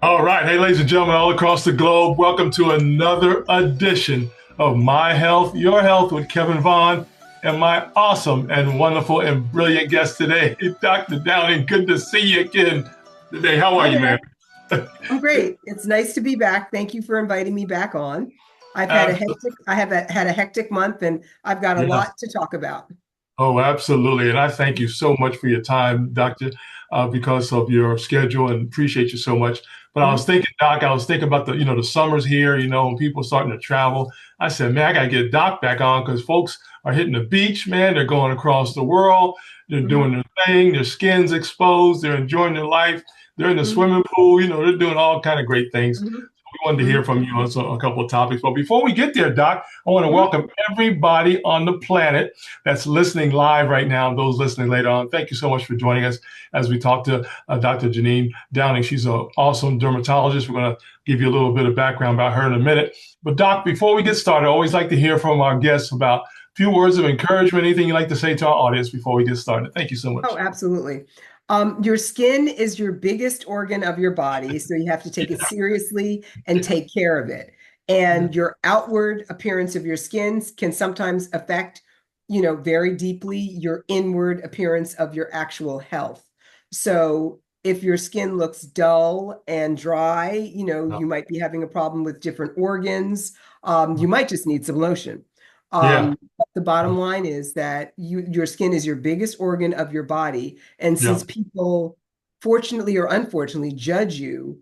All right. Hey, ladies and gentlemen, all across the globe, welcome to another edition of My Health, Your Health with Kevin Vaughan and my awesome and wonderful and brilliant guest today, Dr. Downing. Good to see you again today. How are Hi you, man? there. I'm great. It's nice to be back. Thank you for inviting me back on. Absolutely. Had a hectic month and I've got a Yeah. lot to talk about. Oh, absolutely. And I thank you so much for your time, Doctor, because of your schedule and appreciate you so much. But I was Mhm. thinking, Doc, I was thinking about the summer's here, and people starting to travel. I said, man, I got to get Doc back on because folks are hitting the beach, man. They're going across the world. They're doing Mhm. their thing. Their skin's exposed. They're enjoying their life. They're in the Mhm. swimming pool. They're doing all kind of great things. Mhm. We wanted to hear Mhm. from you on a couple of topics. But before we get there, Doc, I want to Mhm. welcome everybody on the planet that's listening live right now and those listening later on. Thank you so much for joining us as we talk to Dr. Jeanine Downing. She's an awesome dermatologist. We're going to give you a little bit of background about her in a minute. But, Doc, before we get started, I always like to hear from our guests about a few words of encouragement, anything you'd like to say to our audience before we get started. Thank you so Oh, much. absolutely. Your skin is your biggest organ of your body, so you have to take it seriously and take care of it. Yeah. And your outward appearance of your skin can sometimes affect, very deeply your inward appearance of your actual health. So if your skin looks dull and dry, Yeah. you might be having a problem with different organs. You might just need some lotion. Yeah. But the bottom line is that your skin is your biggest organ of your body. And Yeah. since people, fortunately or unfortunately, judge you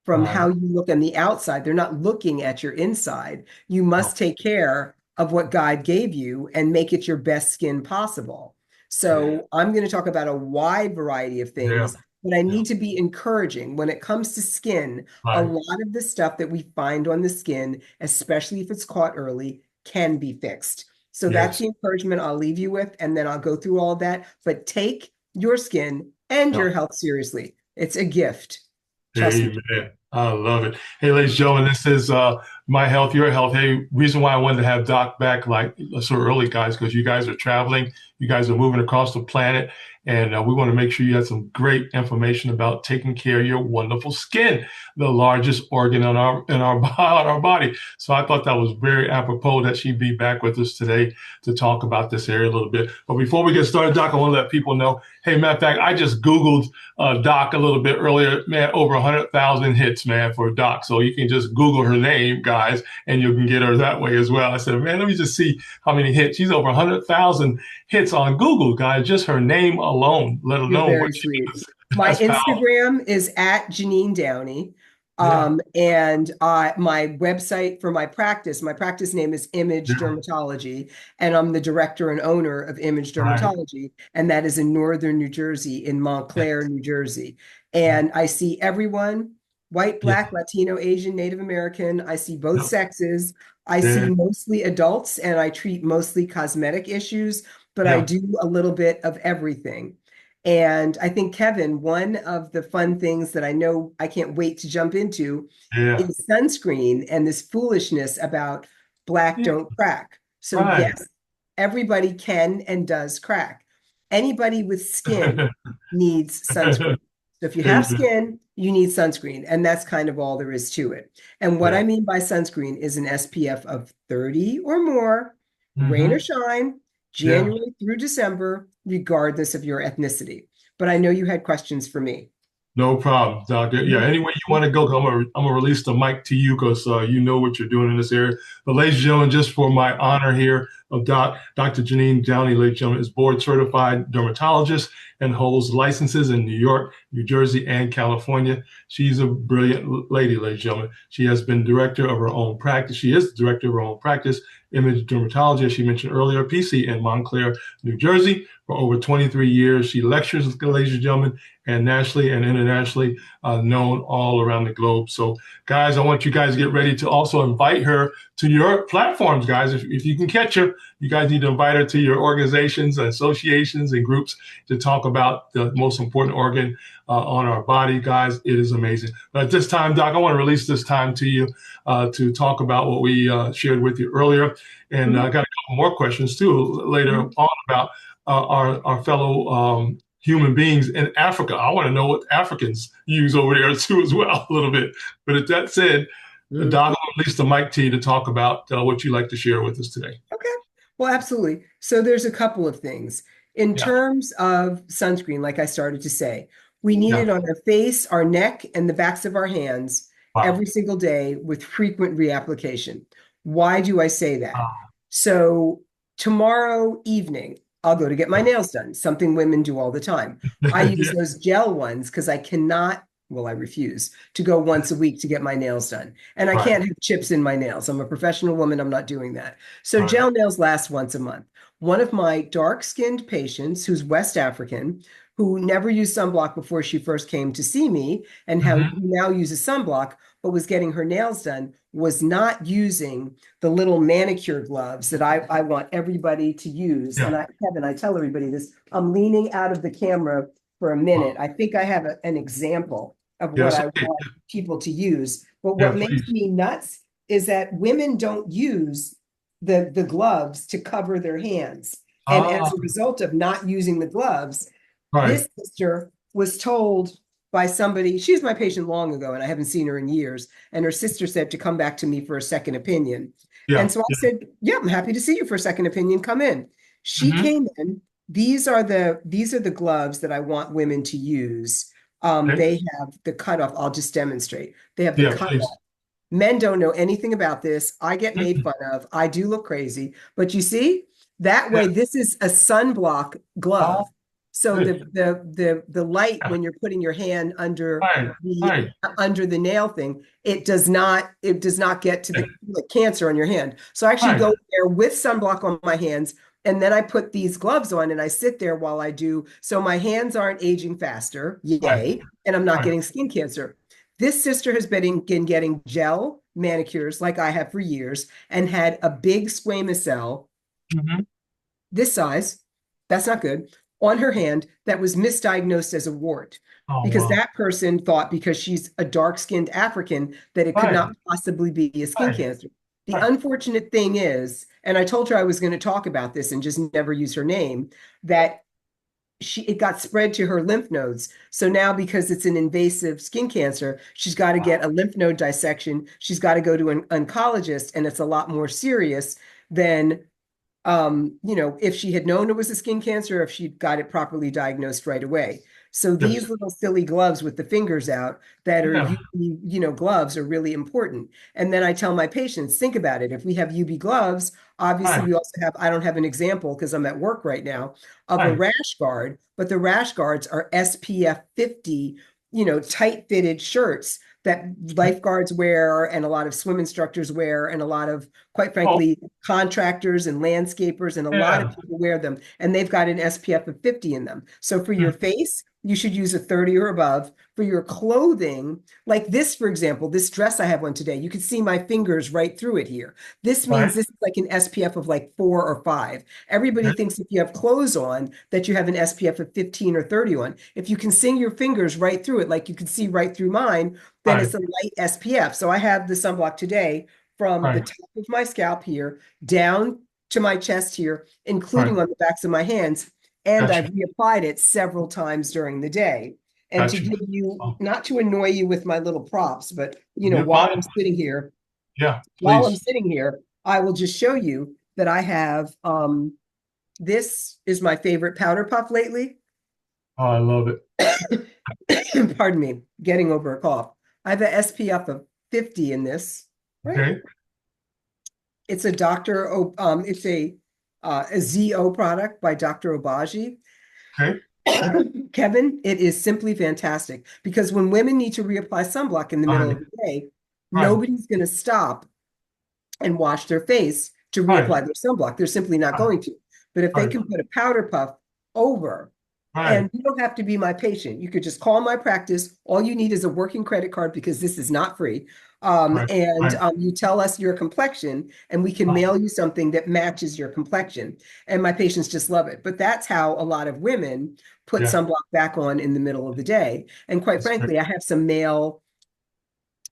from how Right. you look on the outside, they're not looking at your inside. You Oh, must take care of what God gave you and make it your best skin possible. yeah. So I'm going to talk about a wide variety of Yeah. things, but I Yeah. need to be encouraging when it comes to skin. A Right. lot of the stuff that we find on the skin, especially if it's caught early, can be fixed. So that's Yes. the encouragement I'll leave you with, and then I'll go through all of that. But take your skin and Yeah. your health seriously. It's a gift. Trust me. Amen. I love it. Hey, ladies and gentlemen, this is My Health, Your Health. Hey, reason why I wanted to have Doc back like so early, guys, because you guys are traveling, you guys are moving across the planet, and we want to make sure you have some great information about taking care of your wonderful skin, the largest organ on our body. So I thought that was very apropos that she'd be back with us today to talk about this area a little bit. But before we get started, Doc, I want to let people know. Hey, matter of fact, I just Googled Doc a little bit earlier, man, over 100,000 hits, man, for Doc. So you can just Google her name, guys, and you can get her that way as well. I said, man, let me just see how many hits. She's over 100,000 hits on Google, guys, just her name alone, let You're alone what very she sweet. does. My That's powerful. Instagram is at Jeanine Downie. Yeah, And my website for my practice name is Image yeah, Dermatology, and I'm the director and owner of Image right. Dermatology, and that is in northern New Jersey, in Montclair, New Jersey. Yeah, And I see everyone, white, yeah, black, Latino, Asian, Native American. I see both yeah, sexes. I see yeah, mostly adults, and I treat mostly cosmetic issues, but I yeah, do a little bit of everything. And I think, Kevin, one of the fun things that I know I can't wait to jump into yeah, is sunscreen and this foolishness about black yeah, don't crack. So, right. yes, everybody can and does crack. Anybody with skin needs sunscreen. So, if you have Amen. skin, you need sunscreen. And that's kind of all there is to it. And what Yeah. I mean by sunscreen is an SPF of 30 or more, rain or Hmm. shine, Yeah. January through December, regardless of your ethnicity. But I know you had questions for me. No problem, Doctor. Yeah, Mhm. any way you want to go, I'm gonna release the mic to you because you know what you're doing in this area. But ladies and gentlemen, just for my honor here of Dr. Jeanine Downie, ladies and gentlemen, is board certified dermatologist and holds licenses in New York, New Jersey, and California. She's a brilliant lady, ladies and gentlemen. She has been director of her own practice. She is the director of her own practice, Image Dermatology, as she mentioned earlier, PC in Montclair, New Jersey. For over 23 years, she lectures, ladies and gentlemen, and nationally and internationally known all around the globe. So, guys, I want you guys to get ready to also invite her to your platforms, guys. If you can catch her, you guys need to invite her to your organizations, associations, and groups to talk about the most important organ on our body, guys. It is amazing. But at this time, Doc, I want to release this time to you to talk about what we shared with you earlier. And I Mhm. got a couple more questions too later Mhm. on about our fellow human beings in Africa. I want to know what Africans use over there too as well a little bit. But with that said, Mhm. Doc, I'll release the mic to you to talk about what you'd like to share with us today. Okay. Well, absolutely. So there's a couple of things. In Yeah, terms of sunscreen, like I started to say, we need yeah. it on our face, our neck, and the backs of our hands Wow. every single day with frequent reapplication. Why do I say that? Wow. So tomorrow evening, I'll go to get my nails done, something women do all the time. I use Yeah, those gel ones because I cannot, well, I refuse to go once a week to get my nails done. And I right, can't have chips in my nails. I'm a professional woman. I'm not doing that. So right. gel nails last once a month. One of my dark-skinned patients who's West African, who never used sunblock before she first came to see me and who Hmm. now uses sunblock, but was getting her nails done, was not using the little manicure gloves that I want everybody to use. Yeah. And Kevin, I tell everybody this, I'm leaning out of the camera for a Wow. minute. I think I have an example of what Yes. I Okay. want people to use. But Yeah. what makes Please. me nuts is that women don't use the gloves to cover their hands. And Ah. as a result of not using the gloves, Right. this sister was told by somebody, she's my patient long ago, and I haven't seen her in years. And her sister said to come back to me for a second opinion. And Yeah. so I Yeah. said, yeah, I'm happy to see you for a second opinion. Come in. She Hmm. came in. These are the gloves that I want women to use. Okay. They have the cutoff. I'll just demonstrate. They have the Yeah. cutoff. Please. Men don't know anything about this. I get made Mhm. fun of. I do look crazy. But you see, that Yeah. way, this is a sunblock Ah. glove. So Good. the light Yeah. when you're putting your hand Right. Right. under the nail thing, it does not get to Yeah. the cancer on your hand. So I actually Right. go there with sunblock on my hands, and then I put these gloves on and I sit there while I do. So my hands aren't aging faster, Right. yay, and I'm not Right. getting skin cancer. This sister has been getting gel manicures like I have for years and had a big squamous cell Hmm. this size, that's not good, on her hand that was misdiagnosed as a wart Oh because wow. that person thought because she's a dark-skinned African that it could Right. not possibly be a skin Right. cancer. The Right. unfortunate thing is, and I told her I was going to talk about this and just never use her name, that it got spread to her lymph nodes. So now because it's an invasive skin cancer, she's got to get Wow. a lymph node dissection. She's got to go to an oncologist, and it's a lot more serious than if she had known it was a skin cancer, if she'd got it properly diagnosed right away. So Yes. these little silly gloves with the fingers out that are Yeah. UV, gloves are really important. And then I tell my patients, think about it. If we have UV gloves, obviously Right. we also have, I don't have an example because I'm at work right now of a Right. rash guard, but the rash guards are SPF 50, tight fitted shirts that lifeguards wear and a lot of swim instructors wear and a lot of, quite Oh. frankly, contractors and landscapers and a lot of Yeah. people wear them and they've got an SPF of 50 in them. So for your Mm. face, you should use a 30 or above. For your clothing, like this, for example, this dress I have on today, you can see my fingers right through it here. This Right. means this is like an SPF of like 4 or 5. Everybody Okay. thinks if you have clothes on that you have an SPF of 15 or 30 on. If you can see your fingers right through it, like you can see right through mine, then Right. it's a light SPF. So I have the sunblock today from the Right. top of my scalp here down to my chest here, Right. including on the backs of my hands. And I've Gotcha. reapplied it several times during the day. And to Gotcha. give you, Oh, not to annoy you with my little props, but you're while I'm fine. sitting here, Yeah. Please. I will just show you that I have this is my favorite powder puff lately. Oh, I love it. Pardon me, getting over a cough. I have a SPF of 50 in this, right? Okay. It's a it's a ZO product by Dr. Obagi. Okay. Kevin, it is simply fantastic because when women need to reapply sunblock in the middle Right. of the day, Right. nobody's going to stop and wash their face to Right. reapply their sunblock. They're simply not Right. going to. But if they Right. can put a powder puff over, Right. and you don't have to be my patient, you could just call my practice. All you need is a working credit card because this is not free. Right. And Right. you tell us your complexion, and we can Oh, mail you something that matches your complexion. And my patients just love it. But that's how a lot of women put yeah. sunblock back on in the middle of the day. And quite That's great. frankly, I have some male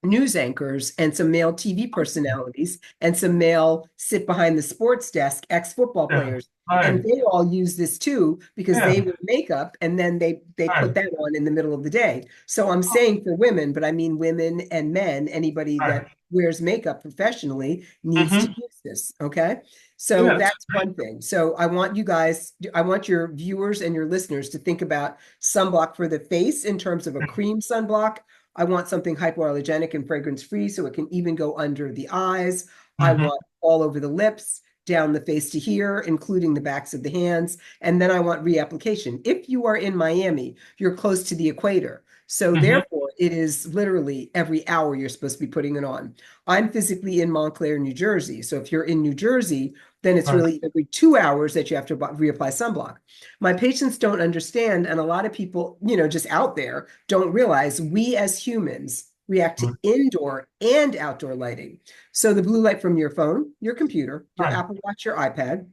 news anchors and some male TV personalities and some male sit behind the sports desk ex-football Yeah. players. And Right. they all use this too because Yeah. they wear makeup and then they put Right. that on in the middle of the day. So I'm saying for women, but I mean women and men, anybody Right. that wears makeup professionally needs to Mm-hmm. use this. Okay. So Yeah. that's one thing. So I want you guys, I want your viewers and your listeners to think about sunblock for the face in terms of a cream sunblock. I want something hypoallergenic and fragrance free so it can even go under the eyes. I Mm-hmm. want all over the lips, down the face to here, including the backs of the hands. And then I want reapplication. If you are in Miami, you're close to the equator. So Mm-hmm. therefore, it is literally every hour you're supposed to be putting it on. I'm physically in Montclair, New Jersey. So if you're in New Jersey, then it's Right. really every 2 hours that you have to reapply sunblock. My patients don't understand, and a lot of people, just out there don't realize we as humans react to Right. indoor and outdoor lighting. So the blue light from your phone, your computer, your Right. Apple Watch, your iPad,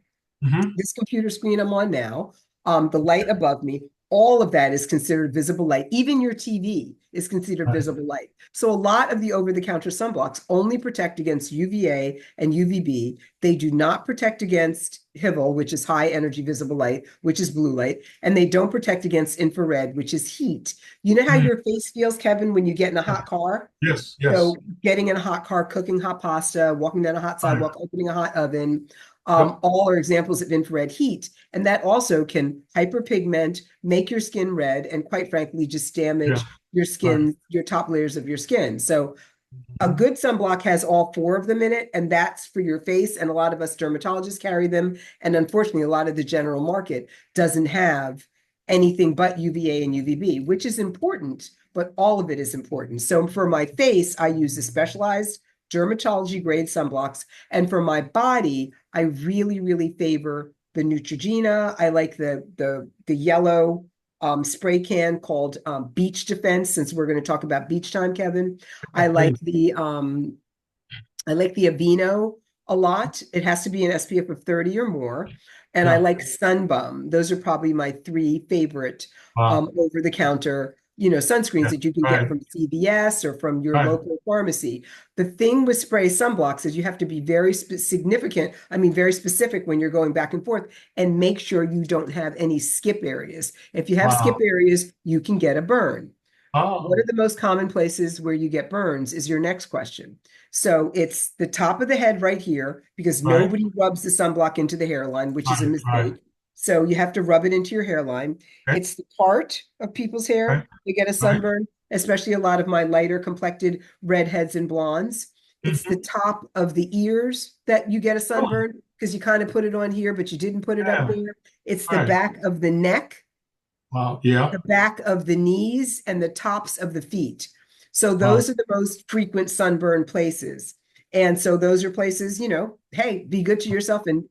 Mm-hmm. this computer screen I'm on now, the light above me, all of that is considered visible light. Even your TV is considered Right. visible light. So a lot of the over-the-counter sunblocks only protect against UVA and UVB. They do not protect against HIVL, which is high energy visible light, which is blue light, and they don't protect against infrared, which is heat. You know how Mm-hmm. your face feels, Kevin, when you get in a hot car? Yes. Yes. So getting in a hot car, cooking hot pasta, walking down a hot Right. sidewalk, opening a hot oven, Yep. all are examples of infrared heat. And that also can hyperpigment, make your skin red, and quite frankly, just Yeah. damage your Right. skin, your top layers of your skin. So a Mm-hmm. good sunblock has all four of them in it, and that's for your face. And a lot of us dermatologists carry them. And unfortunately, a lot of the general market doesn't have anything but UVA and UVB, which is important, but all of it is important. So for my face, I use the specialized dermatology grade sunblocks. And for my body, I really, really favor the Neutrogena. I like the yellow spray can called Beach Defense, since we're going to talk about beach time, Kevin. Yeah, I like please. the Aveeno a lot. It has to be an SPF of 30 or more. And I Yeah. like Sunbum. Those are probably my three favorite Wow. over-the-counter, sunscreens Yeah. that you can get Right. from CVS or from your Right. local pharmacy. The thing with spray sunblocks is you have to be very significant, I mean, very specific when you're going back and forth, and make sure you don't have any skip areas. If you have skip Wow. areas, you can get a burn. What are Oh. the most common places where you get burns is your next question. So it's the top of the head right here, because Right. nobody rubs the sunblock into the hairline, which is a Right. Right. mistake. So you have to rub it into your hairline. Okay. It's the part of people's Right. hair they get a Right. sunburn, especially a lot of my lighter complected redheads and blondes. It's the Mm-hmm. top of the ears that you get a Really? sunburn because you kind of put it on here, but you didn't put it up Yeah. there. It's the Right. back of the neck, Wow. Yeah. the back of the knees, and the tops of the feet. So Wow. those are the most frequent sunburn places. And so those are places, hey, be good to yourself, and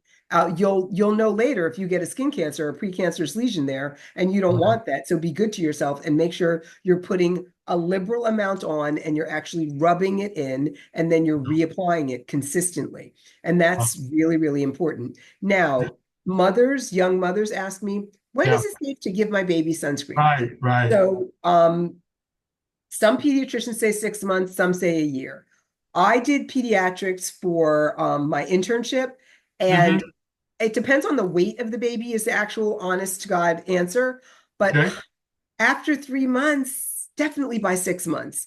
you'll know later if you get a skin cancer or precancerous lesion there, and you don't Wow. want that. So be good to yourself and make sure you're putting a liberal amount on and you're actually rubbing it in, and then you're reapplying it consistently. And Wow. that's really, really important. Now, young mothers ask me, when Yeah. is it safe to give my baby sunscreen? Right. Right. So some pediatricians say 6 months, some say a year. I did pediatrics for my internship, Mm-hmm. and it depends on the weight of the baby, is the actual honest to God answer. But Okay. after 3 months, definitely by 6 months,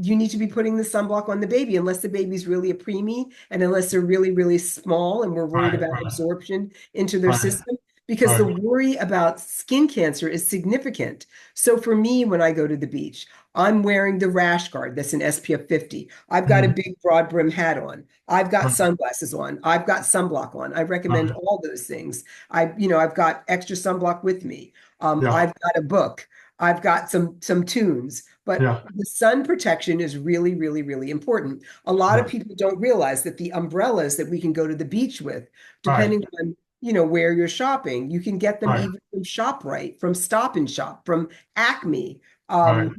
you need to be putting the sunblock on the baby, unless the baby's really a preemie and unless they're really, really small and we're worried Right. about Right. absorption into their Right. system. Because the Right. worry about skin cancer is significant. So for me, when I go to the beach, I'm wearing the rash guard that's an SPF 50. I've got a Mm-hmm. big broad brim hat on. I've got Right. sunglasses on. I've got sunblock on. I recommend Right. all those things. I've got extra sunblock with me. Yeah. I've got a book. I've got some tunes, but Yeah. the sun protection is really, really, really important. A lot of Yeah. people don't realize that the umbrellas that we can go to the beach with, Right. depending on where you're shopping, you can get them Right. even from ShopRite, from Stop and Shop, from Acme. Right.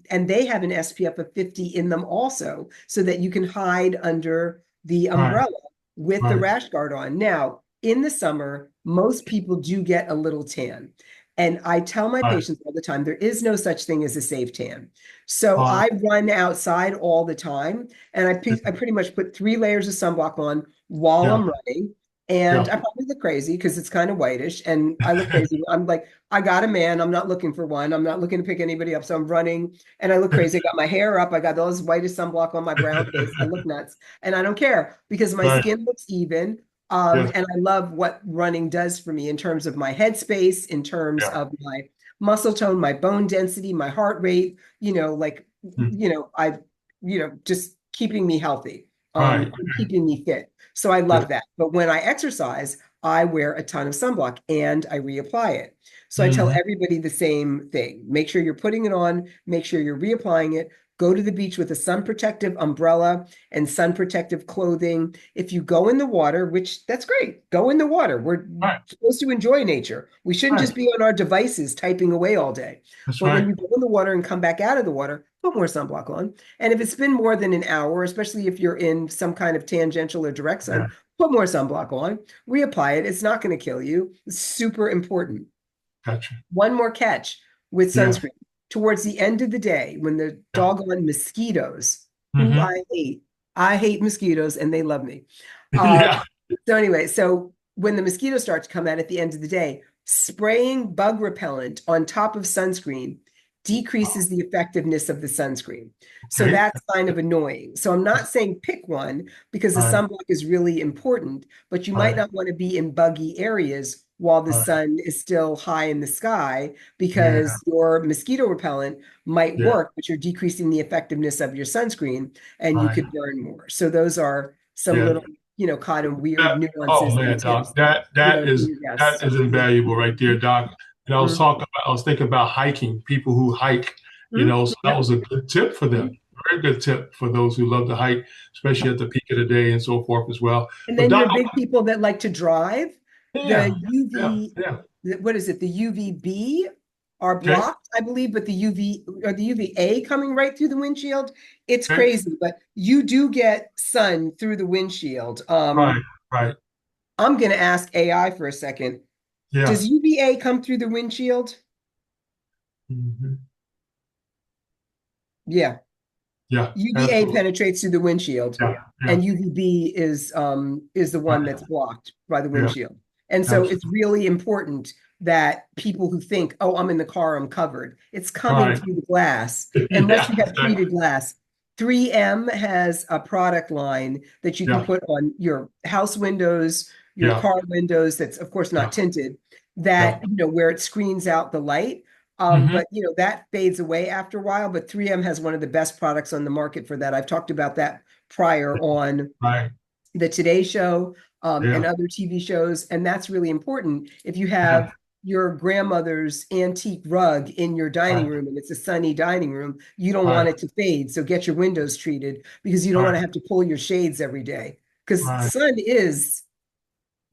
And they have an SPF of 50 in them also, so that you can hide under the Right. umbrella with the Right. rash guard on. Now, in the summer, most people do get a little tan. And I tell my Right. patients all the time, there is no such thing as a safe tan. So Uh, I run outside all the time, and I pretty much put 3 layers of sunblock on while yeah. I'm running. And Yeah. I probably look crazy because it's kind of whitish, and I look crazy. I'm like, I got a man. I'm not looking for one. I'm not looking to pick anybody up. So I'm running, and I look crazy. I got my hair up. I got all this whitest sunblock on my brown face. I look nuts, and I don't care because my Right. skin looks even. Yes. And I love what running does for me in terms of my headspace, in terms Yeah. of my muscle tone, my bone density, my heart rate, like, Mm. I, just keeping me healthy, Right. and keeping me fit. So I Yes. love that. But when I exercise, I wear a ton of sunblock and I reapply it. So I tell Hmm. everybody the same thing. Make sure you're putting it on, make sure you're reapplying it. Go to the beach with a sun protective umbrella and sun protective clothing. If you go in the water, which that's great, go in the water. We're Right. supposed to enjoy nature. We shouldn't Right. just be on our devices typing away all day. That's But when right. you go in the water and come back out of the water, put more sunblock on. And if it's been more than an hour, especially if you're in some kind of tangential or direct Yeah. sun, put more sunblock on, reapply it. It's not going to kill you. It's super important. Gotcha. One more catch with Yeah. sunscreen. Towards the end of the day, when the Yeah. doggone mosquitoes, who Hmm. I hate mosquitoes and they love me. Uh, Yeah. so anyway, so when the mosquitoes start to come out at the end of the day, spraying bug repellent on top of sunscreen decreases the effectiveness of the sunscreen. So Okay. that's kind of annoying. So I'm not saying pick one because the Right. sunblock is really important, but you might Right. not want to be in buggy areas while the Right. sun is still high in the sky Yeah. because your mosquito repellent might Yeah. work, but you're decreasing the effectiveness of your sunscreen and you Right. could burn more. So those are some Yeah. little, kind of weird That, oh nuances and man, Doc, tips, that for is your guests. invaluable right there, Doc. And Mhm. I was thinking about hiking, people who hike, Mhm. so that Yep. was a good tip for them. Very good tip for those who love to hike, especially at the peak of the day and so forth as well. And But then Doc, your big people that like to drive, the yeah, yeah, UV, yeah. what is it? The UVB are Okay, blocked, I believe, but the UV or the UVA coming right through the windshield, it's okay. crazy, but you do get sun through the windshield. Right, right. I'm going to ask AI for a second. Yeah. Does UVA come through the windshield? Hmm. Yeah. Yeah, UVA absolutely. penetrates through the windshield, Yeah, yeah. and UVB is the one Right. that's blocked by the Yeah, windshield. And so it's absolutely. really important that people who think, oh, I'm in the car, I'm covered, it's coming Right. through the glass, unless Yeah, you have exactly. treated glass. 3M has a product line that you can Yeah, put on your house windows, your yeah, car windows, that's of course not yeah, tinted, yeah. that, where it screens out the light. Hmm. But that fades away after a while. But 3M has one of the best products on the market for that. I've talked about that prior on Right. the Today Show, and Yeah, other TV shows, and that's really important. If you yeah. have your grandmother's antique rug in your dining Right, room and it's a sunny dining room, you don't want right, it to fade. So get your windows treated because you don't want right, to have to pull your shades every day because right. sun is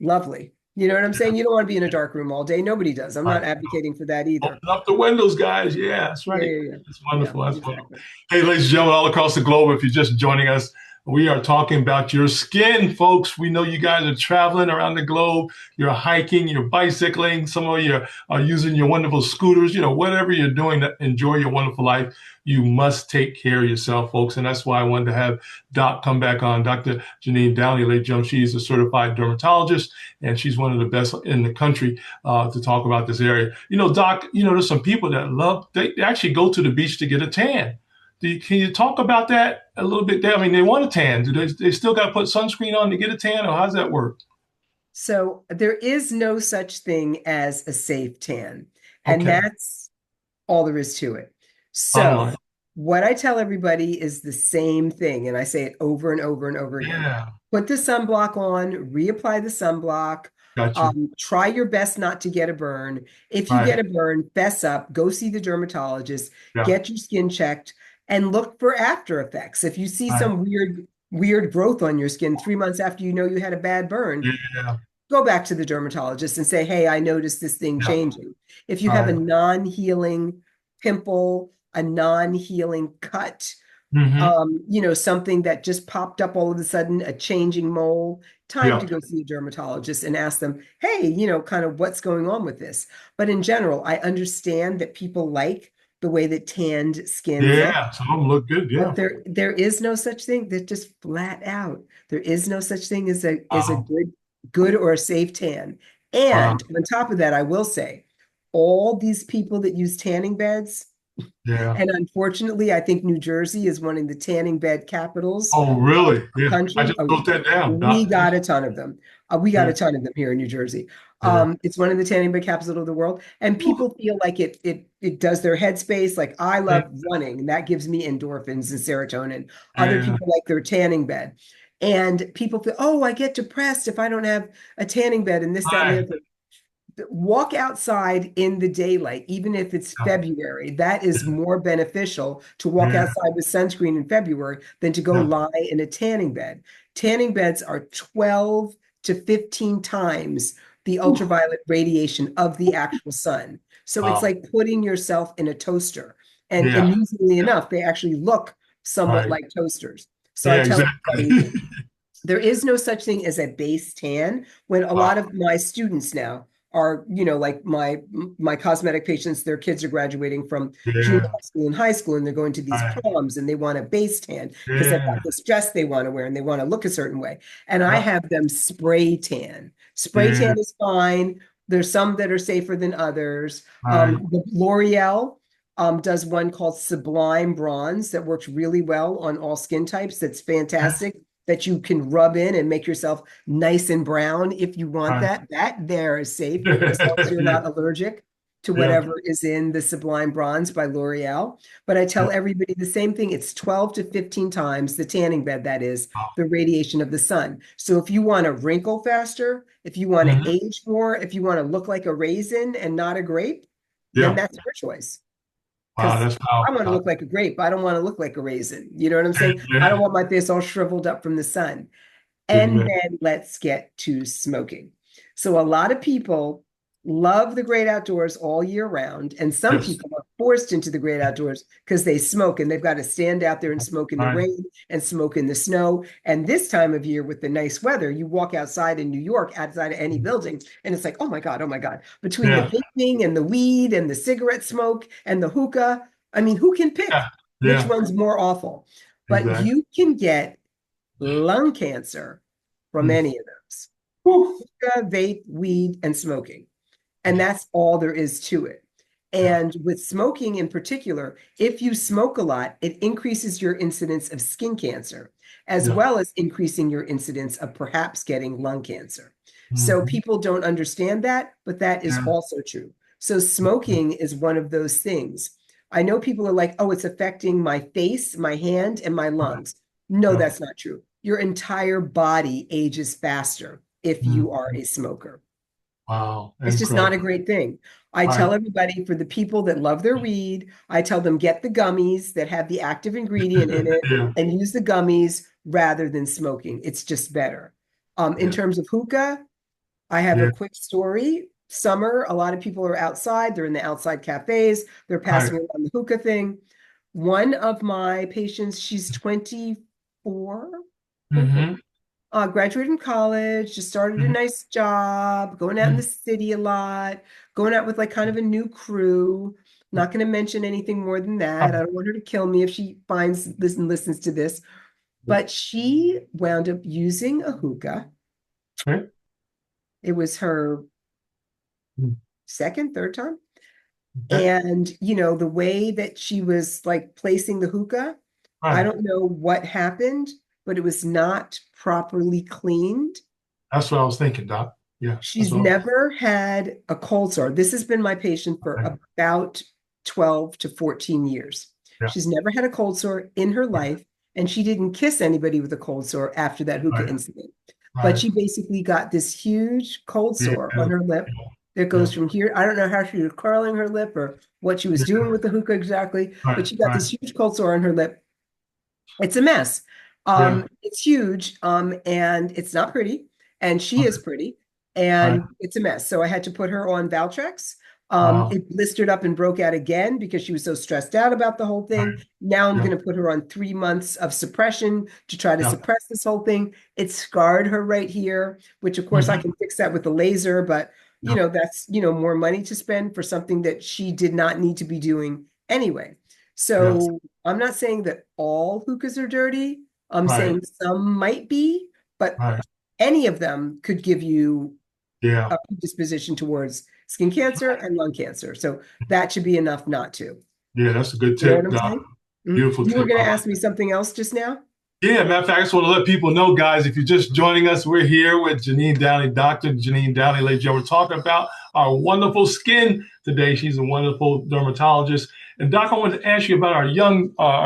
lovely. You know what I'm saying? You don't want to be in a dark room all day. Nobody does. I'm Right. not advocating for that either. Open up the windows, guys. Yeah, that's Yeah, right. yeah, yeah. That's Yeah, wonderful. That's wonderful. exactly. Hey, ladies and gentlemen, all across the globe, if you're just joining us, we are talking about your skin, folks. We know you guys are traveling around the globe. You're hiking, you're bicycling. Some of you are using your wonderful scooters. Whatever you're doing to enjoy your wonderful life, you must take care of yourself, folks. And that's why I wanted to have Doc come back on. Dr. Jeanine Downie, late jump. She's a certified dermatologist, and she's one of the best in the country to talk about this area. Doc, there's some people that they actually go to the beach to get a tan. Can you talk about that a little bit there? I mean, they want a tan. Do they still got to put sunscreen on to get a tan, or how does that work? So there is no such thing as a safe tan, and Okay, that's all there is to it. bottom So line. what I tell everybody is the same thing, and I say it over and over and over again. Yeah, Put the sunblock on, reapply the sunblock. got you. Try your best not to get a burn. If you Right. get a burn, fess up, go see the dermatologist, Yeah. get your skin checked, and look for after effects. If you see Right. some weird growth on your skin 3 months after you know you had a bad burn, Yeah. go back to the dermatologist and say, hey, I noticed this thing Yeah. changing. If you have a Right. non-healing pimple, a non-healing cut, Hmm. Something that just popped up all of a sudden, a changing mole, time to Yeah. go see a dermatologist and ask them, hey, kind of what's going on with this. But in general, I understand that people like the way that tanned skin look, Yeah. Some of them look good. but Yeah. there is no such thing that just flat out. There is no such thing as a Wow. good or a safe tan. Wow. And on top of that, I will say, all these people that use tanning beds, Yeah. and unfortunately, I think New Jersey is one of the tanning bed capitals Oh, of really? the Yeah. I country. just Oh, wrote that down, we Doc. got a ton of them. We got Yeah. a ton of them here in New Jersey. Yeah. It's one of the tanning bed capitals of the world, and Whew. people feel like it does their headspace. Like I Yeah. love running, and that gives me endorphins and serotonin. Other Yeah. people like their tanning bed, and people feel, oh, I get depressed if I don't have a tanning bed, and this, that, and the Right. other. Walk outside in the daylight, even if it's February. That is more beneficial to walk Yeah. outside with sunscreen in February than to go Yeah. lie in a tanning bed. Tanning beds are 12 to 15 times the Whew. ultraviolet radiation of the actual sun. So it's Wow. like putting yourself in a toaster. And Yeah. amusingly Yeah. enough, they actually look somewhat Right. like toasters. So I Yeah, tell exactly. everybody, there is no such thing as a base tan. When a Wow. lot of my students now are, like my cosmetic patients, their kids are graduating from junior Yeah. high school and high school, and they're going to these Right. proms, and they want a base tan because they've Yeah. got this dress they want to wear and they want to look a certain way. And I Yeah. have them spray tan. Spray Yeah. tan is fine. There's some that are safer than others. Right. The L'Oreal does one called Sublime Bronze that works really well on all skin types. That's fantastic, that you can rub in and make yourself nice and brown if you want Right. that. That there is safe as long as you're Yeah. not allergic to Yeah. whatever is in the Sublime Bronze by L'Oreal. But I Yeah. tell everybody the same thing. It's 12 to 15 times the tanning bed, that is, Wow. the radiation of the sun. So if you want to wrinkle faster, if you want to Mhm. age more, if you want to look like a raisin and not a grape, then Yeah. that's your choice. Wow, Because that's I powerful, want to Doc. look like a grape. I don't want to look like a raisin. You know what I'm saying? I don't Yeah. want my face all shriveled up from the sun. And Amen. then let's get to smoking. So, a lot of people love the great outdoors all year round, and some Yes. people are forced into the great outdoors because they smoke and they've got to stand out there and smoke in the Right. rain and smoke in the snow. And this time of year with the nice weather, you walk outside in New York, outside of any building, and it's like, oh my God, oh my God. Between the Yeah. vaping and the weed and the cigarette smoke and the hookah, I mean, who can pick Yeah. which Yeah. one's more awful? But Exactly. you can get lung cancer from Mm. any of those: Whew. hookah, vape, weed, and smoking. And Yeah. that's all there is to it. Yeah. And with smoking in particular, if you smoke a lot, it increases your incidence of skin cancer, as Yeah. well as increasing your incidence of perhaps getting lung cancer. So Hmm. people don't understand that, but that is Yeah. also true. So smoking is one of those things. I know people are like, oh, it's affecting my face, my hand, and my Right. lungs. No, Yeah. that's not true. Your entire body ages faster if you are Mhm. a smoker. Wow. It's just not a Incredible. great thing. I Right. tell everybody, for the people that love their weed, I tell them get the gummies that have the active ingredient in it Yeah. and use the gummies rather than smoking. It's just better. In Yeah. terms of hookah, I have a Yeah. quick story. Summer, a lot of people are outside. They're in the outside cafes. They're Right. passing around the hookah thing. One of my patients, she's 24, 24, Hmm. graduated from college, just started a Hmm. nice job, going out in the city a lot, going out with like kind of a new crew. Not going to mention anything more than that. I don't want her to kill me if she finds this and listens to this. But she wound up using a hookah. Okay. It was her Mm. second, third time. Okay. And, the way that she was like placing the hookah, I Right. don't know what happened, but it was not properly cleaned. That's what I was thinking, Doc. Yeah. That's She's what. never had a cold sore. This has been my patient for Okay. about 12 to 14 years. Yeah. She's never had a cold sore in her life, and she didn't kiss anybody with a cold sore after that hookah Right. incident. But Right. she basically got this huge cold Yeah. sore on Yeah. her lip that Yeah. goes from here. I don't know how she was curling her lip or what she was Yeah. doing with the hookah exactly, but Right. she got Right. this huge cold sore on her lip. It's a mess. Yeah. It's huge, and it's not pretty, and she is Okay. pretty, Right. and it's a mess. So I had to put her on Valtrex. Wow. It blistered up and broke out again because she was so stressed out about the whole thing. Right. Now I'm Yeah. going to put her on 3 months of suppression to try to Yeah. suppress this whole thing. It scarred her right here, which of course I Hmm. can fix that with the laser, but Yeah. that's, more money to spend for something that she did not need to be doing anyway. Yes. So I'm not saying that all hookahs are dirty. I'm Right. saying some might be, but Right. any of them could give you Yeah. a predisposition towards skin cancer and lung cancer. So that should be enough not to. Yeah. That's a good You know what tip, I'm Doc. saying? Mhm. Beautiful You were tip. going I to like ask me something else just now? Yeah, matter of fact, I just want to let people know, guys, if you're just joining us, we're here with Jeanine Downie, Dr. Jeanine Downie, ladies and gentlemen. We're talking about our wonderful skin today. She's a wonderful dermatologist. And Doc, I wanted to ask you about our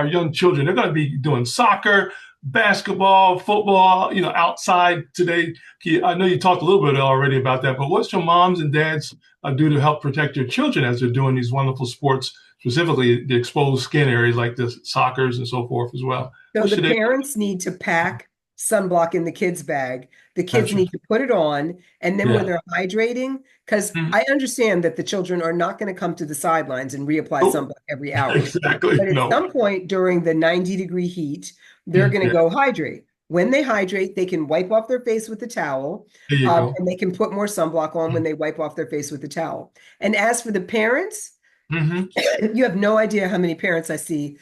young children. They're going to be doing soccer, basketball, football, outside today. I know you talked a little bit already about that, but what's your moms and dads do to help protect your children as they're doing these wonderful sports, specifically the exposed skin areas like the soccers and so forth as well? So What the should they? parents need to pack sunblock in the kids' bag. The kids Gotcha. need to put it on. And then when Yeah. they're hydrating, because Mhm. I understand that the children are not going to come to the sidelines and reapply Nope. sunblock every hour. Exactly. But at No. some point during the 90-degree heat, they're Mm, going to yeah. go hydrate. When they hydrate, they can wipe off their face with a towel, There you go. and they can put more sunblock on when they wipe off their face with the towel. And as for the parents, Mm-hmm. you have no idea how many parents I see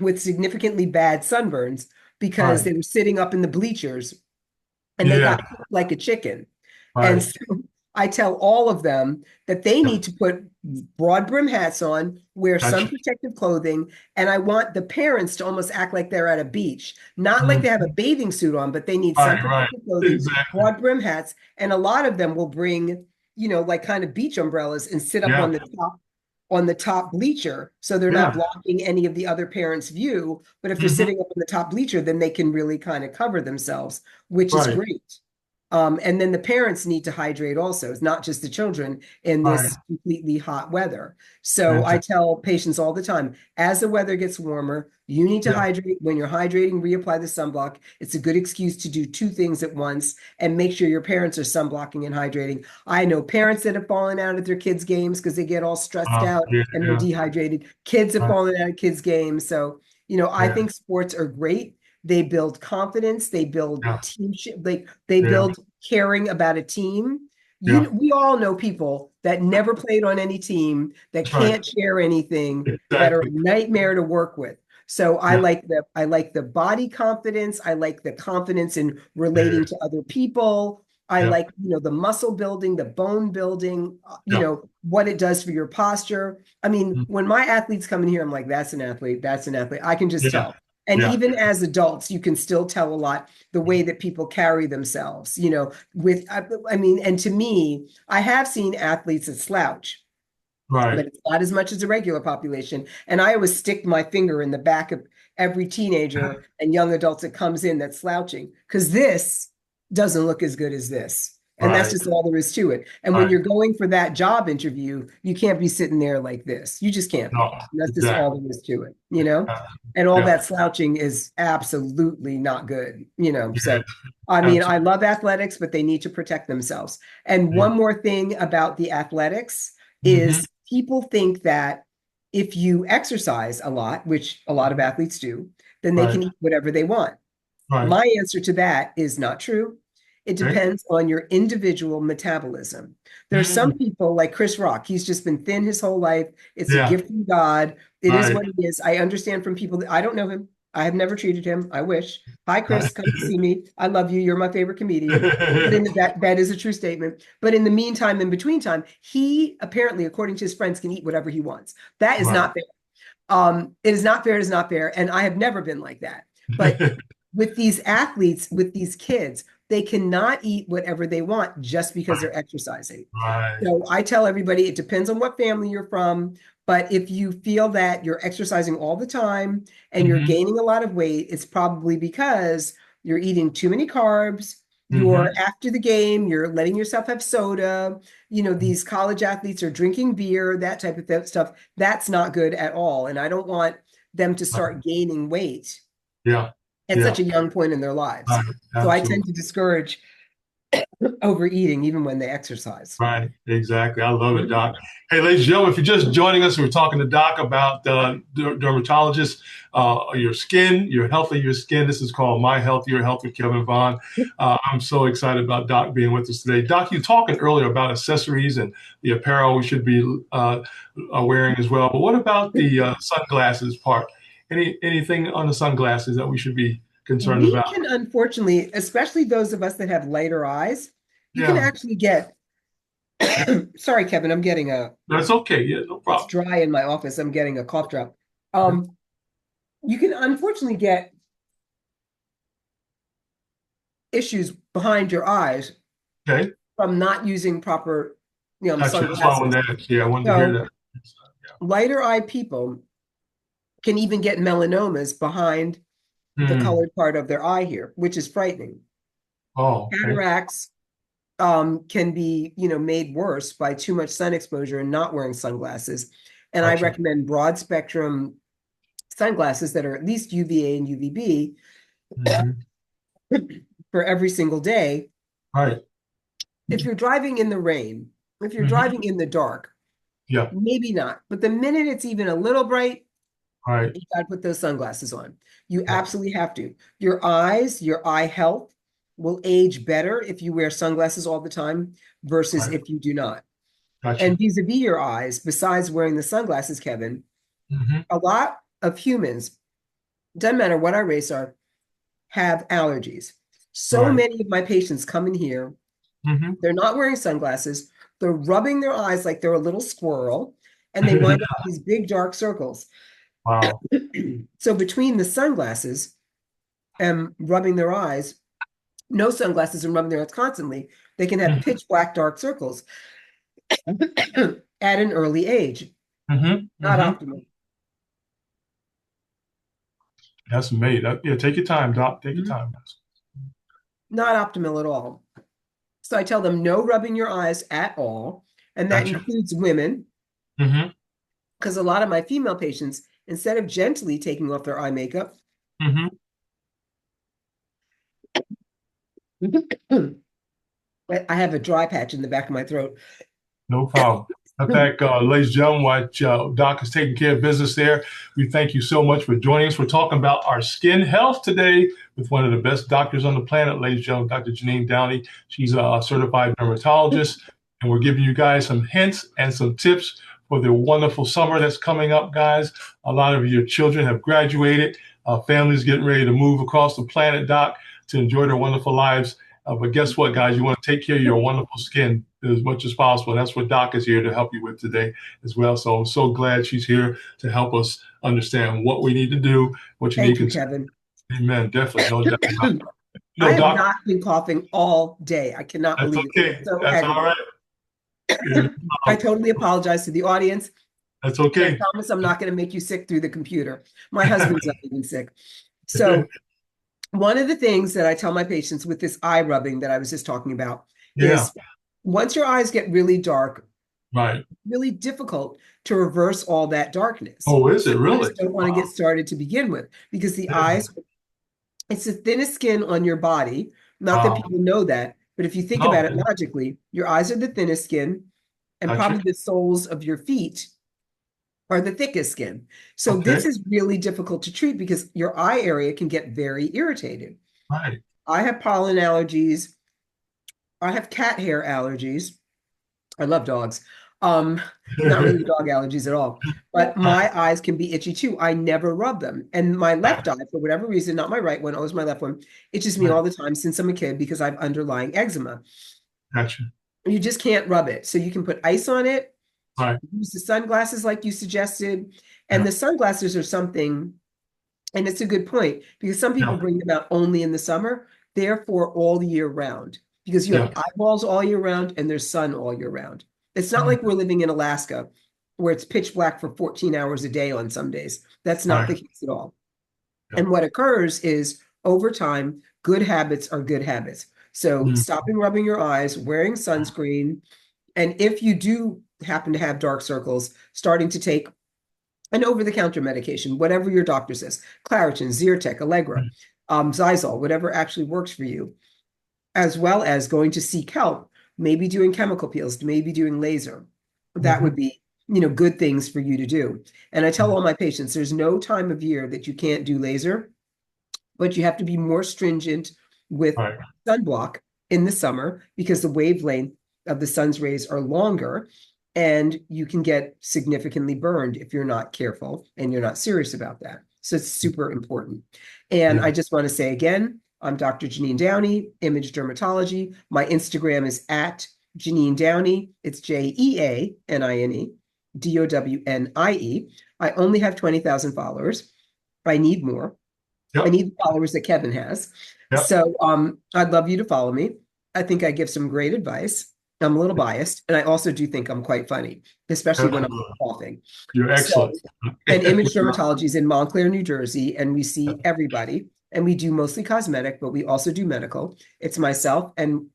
with significantly bad sunburns because Right. they were sitting up in the bleachers and they Yeah. got cooked like a chicken. And Right. so I tell all of them that they Yeah. need to put broad brim hats on, wear sun Gotcha. protective clothing, and I want the parents to almost act like they're at a beach, not like Mm. they have a bathing suit on, but they need sun Right. Right. protective clothing, Exactly. broad brim hats, and a lot of them will bring, like kind of beach umbrellas and sit up Yeah. on the top bleacher so they're not Yeah. blocking any of the other parents' view. But if they're Mm-hmm. sitting up on the top bleacher, then they can really kind of cover themselves, which is Right. great. And then the parents need to hydrate also. It's not just the children in Right. this completely hot weather. So I Fantastic. tell patients all the time, as the weather gets warmer, you need to Yeah. hydrate. When you're hydrating, reapply the sunblock. It's a good excuse to do two things at once and make sure your parents are sunblocking and hydrating. I know parents that have fallen out at their kids' games because they get all stressed out Yeah. and they're Yeah. dehydrated. Kids have Right. fallen out of kids' games. So, I Yeah. think sports are great. They build confidence, they build Yeah. teamship, like they Yeah. build caring about a team. Yeah. We all know people that never played on any team, that That's right. can't share anything, that are a Exactly. nightmare to work with. So I Yeah. like the body confidence. I like the confidence in Yeah. relating to other people. I Yeah. like, the muscle building, the bone building, Yeah. what it does for your posture. I mean, Mm. when my athletes come in here, I'm like, that's an athlete, that's an athlete. I can just Yeah. tell. And Yeah. even as adults, you can still tell a lot the way that people carry themselves, I mean, and to me, I have seen athletes that slouch, Right. but it's not as much as the regular population. And I always stick my finger in the back of every teenager and young adult that comes in that's slouching, because this doesn't look as good as this. And that's Right. just all there is to it. And when Right. you're going for that job interview, you can't be sitting there like this. You just can't be. No. And that's just all Exactly. there is to it. Yeah. And all Yeah. that slouching is absolutely not good. Yeah. So, I mean, I Absolutely. love athletics, but they need to protect themselves. And Yeah. one more thing about the athletics Mm-hmm. is people think that if you exercise a lot, which a lot of athletes do, then they Right. can eat whatever they want. Right. My answer to that is not true. It Okay. depends on your individual metabolism. There are Mm. some people like Chris Rock. He's just been thin his whole life. It's a Yeah. gift from God. It is Right. what it is. I understand from people that I don't know him. I have never treated him. I wish. Hi, Right. Chris. Come to see me. I love you. You're my favorite comedian. But that is a true statement. But in the meantime, in between time, he apparently, according to his friends, can eat whatever he wants. That is Right. not fair. It is not fair. It is not fair. And I have never been like that. But with these athletes, with these kids, they cannot eat whatever they want just because Right. they're exercising. Right. So I tell everybody it depends on what family you're from. But if you feel that you're exercising all the time and you're Mm-hmm. gaining a lot of weight, it's probably because you're eating too many carbs. Mm-hmm. You're after the game, you're letting yourself have soda. These college athletes are drinking beer, that type of stuff. That's not good at all. And I don't want them to start gaining weight Yeah. at Yeah. such a young point in their lives. Right. So I tend Absolutely. to discourage overeating even when they exercise. Right, exactly. I love it, Doc. Hey, ladies and gentlemen, if you're just joining us, we're talking to Doc about dermatologist, your skin, your health of your skin. This is called My Health, Your Health with Kevin Vaughan. I'm so excited about Doc being with us today. Doc, you talking earlier about accessories and the apparel we should be wearing as well. But what about the sunglasses part? Anything on the sunglasses that we should be concerned We about? can unfortunately, especially those of us that have lighter eyes, you can Yeah, actually get, sorry, Kevin, I'm getting that's okay. Yeah, no it's problem. dry in my office. I'm getting a cough drop. Um, you can unfortunately get issues behind your eyes Okay. from not using proper, Gotcha. That's why I sunglasses. wanted to ask. Yeah, I wanted to hear So that. lighter eye people can even get melanomas behind Yeah. the Hmm. colored part of their eye here, which is frightening. Oh, okay. Cataracts can be, made worse by too much sun exposure and not wearing sunglasses. And I Gotcha. recommend broad spectrum sunglasses that are at least UVA and UVB Hmm. for every single day. Right. If you're driving in the rain, if you're Hmm. driving in the dark, Yeah. maybe not. But the minute it's even a little bright, Right. you got to put those sunglasses on. You Yeah. absolutely have to. Your eyes, your eye health will age better if you wear sunglasses all the time versus Right. if you do not. Gotcha. And vis-a-vis your eyes, besides wearing the sunglasses, Kevin, Hmm. a lot of humans, doesn't matter what our race are, have allergies. So Right. many of my patients come in here, Hmm. they're not wearing sunglasses, they're rubbing their eyes like they're a little squirrel, and they wind up with these big dark circles. Wow. So between the sunglasses and rubbing their eyes, no sunglasses and rubbing their eyes constantly, they can have Hmm. pitch black dark circles at an early age. Hmm. Not Hmm. optimal. That's amazing. Yeah, take your time, Doc. Take your Mhm. time. Not optimal at all. So I tell them no rubbing your eyes at all. And that Gotcha. includes women, Hmm. because a lot of my female patients, instead of gently taking off their eye makeup, Hmm. I have a dry patch in the back of my throat. No problem. In fact, ladies and gentlemen, while Doc is taking care of business there, we thank you so much for joining us. We're talking about our skin health today with one of the best doctors on the planet, ladies and gentlemen, Dr. Jeanine Downie. She's a certified dermatologist, and we're giving you guys some hints and some tips for the wonderful summer that's coming up, guys. A lot of your children have graduated. Families getting ready to move across the planet, Doc, to enjoy their wonderful lives. But guess what, guys? You want to take care of your wonderful skin as much as possible. And that's what Doc is here to help you with today as well. So I'm so glad she's here to help us understand what we need to do, what you need Thank to you, consider. Kevin. Amen. Definitely. No doubt about it. I have Doc, not been coughing all day. I cannot that's believe it. It's okay. so That's all aggravating. right. Yeah, I totally apologize to the audience. that's And I okay. promise I'm not going to make you sick through the computer. My husband's not even sick. So, one of the things that I tell my patients with this eye rubbing that I was just talking about Yeah. is once your eyes get really dark, Right. really difficult to reverse all that darkness. Oh, is it You really? just don't want to get Wow. started to begin with because the Yeah. eyes, it's the thinnest skin on your body. Not that Wow. people know that, but if you think No. about it logically, your eyes are the thinnest skin, and Gotcha. probably the soles of your feet are the thickest skin. So Okay. this is really difficult to treat because your eye area can get very irritated. Right. I have pollen allergies. I have cat hair allergies. I love dogs. Um, Not really dog allergies at all, but Right. my eyes can be itchy too. I never rub them. And my left Right. eye, for whatever reason, not my right one, always my left one, itches me Right. all the time since I'm a kid because I have underlying eczema. Gotcha. You just can't rub it. So you can put ice on it, Right. use the sunglasses like you suggested. And Yeah. the sunglasses are something, and it's a good point because some people Yeah. bring them out only in the summer, therefore all year round, because you have Yeah. eyeballs all year round and there's sun all year round. It's not Mm. like we're living in Alaska where it's pitch black for 14 hours a day on some days. That's not Right. the case at all. Yeah. And what occurs is over time, good habits are good habits. So Mm. stopping rubbing your eyes, wearing sunscreen, and if you do happen to have dark circles, starting to take an over-the-counter medication, whatever your doctor says, Claritin, Zyrtec, Allegra, Zysol, whatever actually works for you. as well as going to seek help, maybe doing chemical peels, maybe doing laser. That would Hmm. be, good things for you to do. And I tell all my patients, there's no time of year that you can't do laser, but you have to be more stringent with Right. sunblock in the summer because the wavelength of the sun's rays are longer and you can get significantly burned if you're not careful and you're not serious about that. So it's super important. And Yeah. I just want to say again, I'm Dr. Jeanine Downie, Image Dermatology. My Instagram is at Jeanine Downie. It's Jeanine, Downie. I only have 20,000 followers. I need more. I Yep. need the followers that Kevin has. Yep. So I'd love you to follow me. I think I give some great advice. I'm a little biased, and I also do think I'm quite funny, especially when I'm Absolutely. coughing. You're So, excellent. and Image Dermatology is in Montclair, New Jersey, and we see everybody. And we do mostly cosmetic, but we also do medical. It's myself and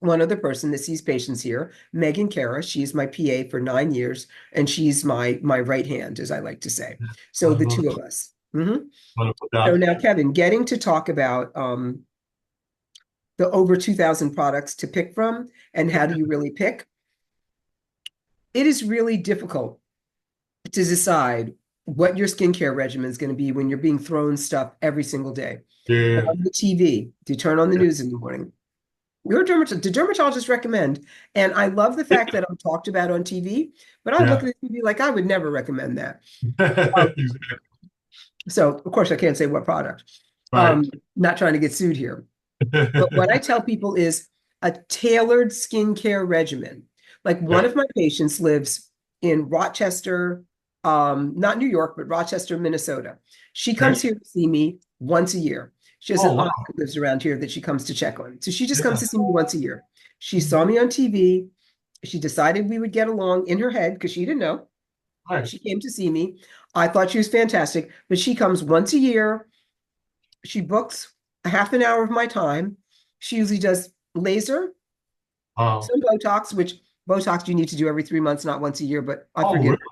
one other person that sees patients here, Megan Kara. She's my PA for 9 years, and she's my right hand, as I like to say. So the two of Wonderful, us. Mhm. wonderful, So Doc. now, Kevin, getting to talk about the over 2,000 products to pick from and how do you really pick, it is really difficult to decide what your skincare regimen is going to be when you're being thrown stuff every single day. Yeah. On the TV, to turn on the news in the morning. The dermatologist recommend, and I love the fact that I'm talked about on TV, but I look Yeah. at the TV like I would never recommend that. Um, Exactly. so, of course, I can't say what product. Right. Not trying to get sued here. But what I tell people is a tailored skincare regimen. Like one Yeah. of my patients lives in Rochester, not New York, but Rochester, Minnesota. She comes Okay. here to see me once a year. She has an Oh, aunt wow. who lives around here that she comes to check on. So she just comes Yeah. to see me once a year. She saw me on TV. She decided we would get along in her head because she didn't know. Right. She came to see me. I thought she was fantastic, but she comes once a year. She books a half an hour of my time. She usually does laser, Wow. some Botox, which Botox you need to do every 3 months, not once a year, but I Oh, forgive really? her.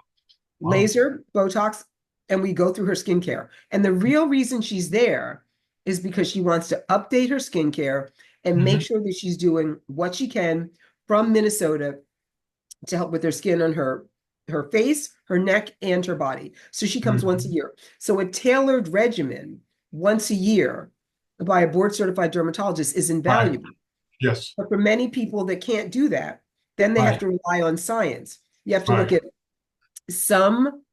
Wow. Laser, Botox, and we go through her skincare. And the real reason she's there is because she wants to update her skincare and make Hmm. sure that she's doing what she can from Minnesota to help with her skin on her face, her neck, and her body. So she comes once a Hmm. year. So a tailored regimen once a year by a board certified dermatologist is Right. invaluable. Yes. But for many people that can't do that, then they have Right. to rely on science. You have to look Right. at some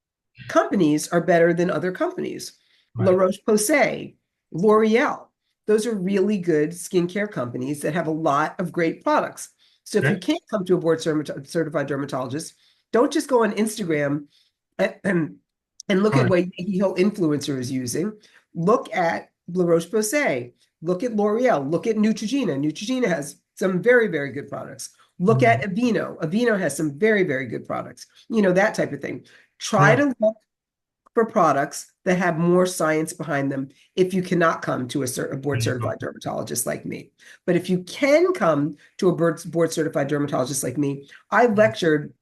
companies are better than other companies. La Right. Roche-Posay, L'Oreal, those are really good skincare companies that have a lot of great products. So if you Okay. can't come to a board certified dermatologist, don't just go on Instagram and, and look at Right. what Heal influencer is using. Look at La Roche-Posay, look at L'Oreal, look at Neutrogena. Neutrogena has some very, very good products. Look at Mhm. Aveeno. Aveeno has some very, very good products. That type of thing. Try Yeah. to look for products that have more science behind them if you cannot come to a There board you go. certified dermatologist like me. But if you can come to a board certified dermatologist like me, I lectured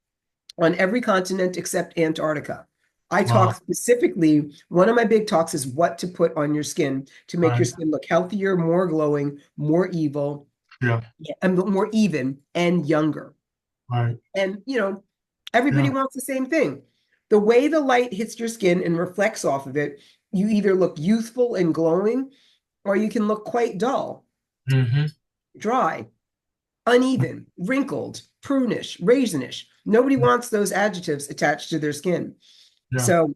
on every continent except Antarctica. I Wow. talk specifically, one of my big talks is what to put on your skin to make your Right. skin look healthier, more glowing, more evil, Yeah. and more even and younger. Right. And, everybody Yeah. wants the same thing. The way the light hits your skin and reflects off of it, you either look youthful and glowing, or you can look quite dull, Hmm. dry, uneven, wrinkled, prunish, raisinish. Nobody wants those adjectives attached to their skin. Yeah. So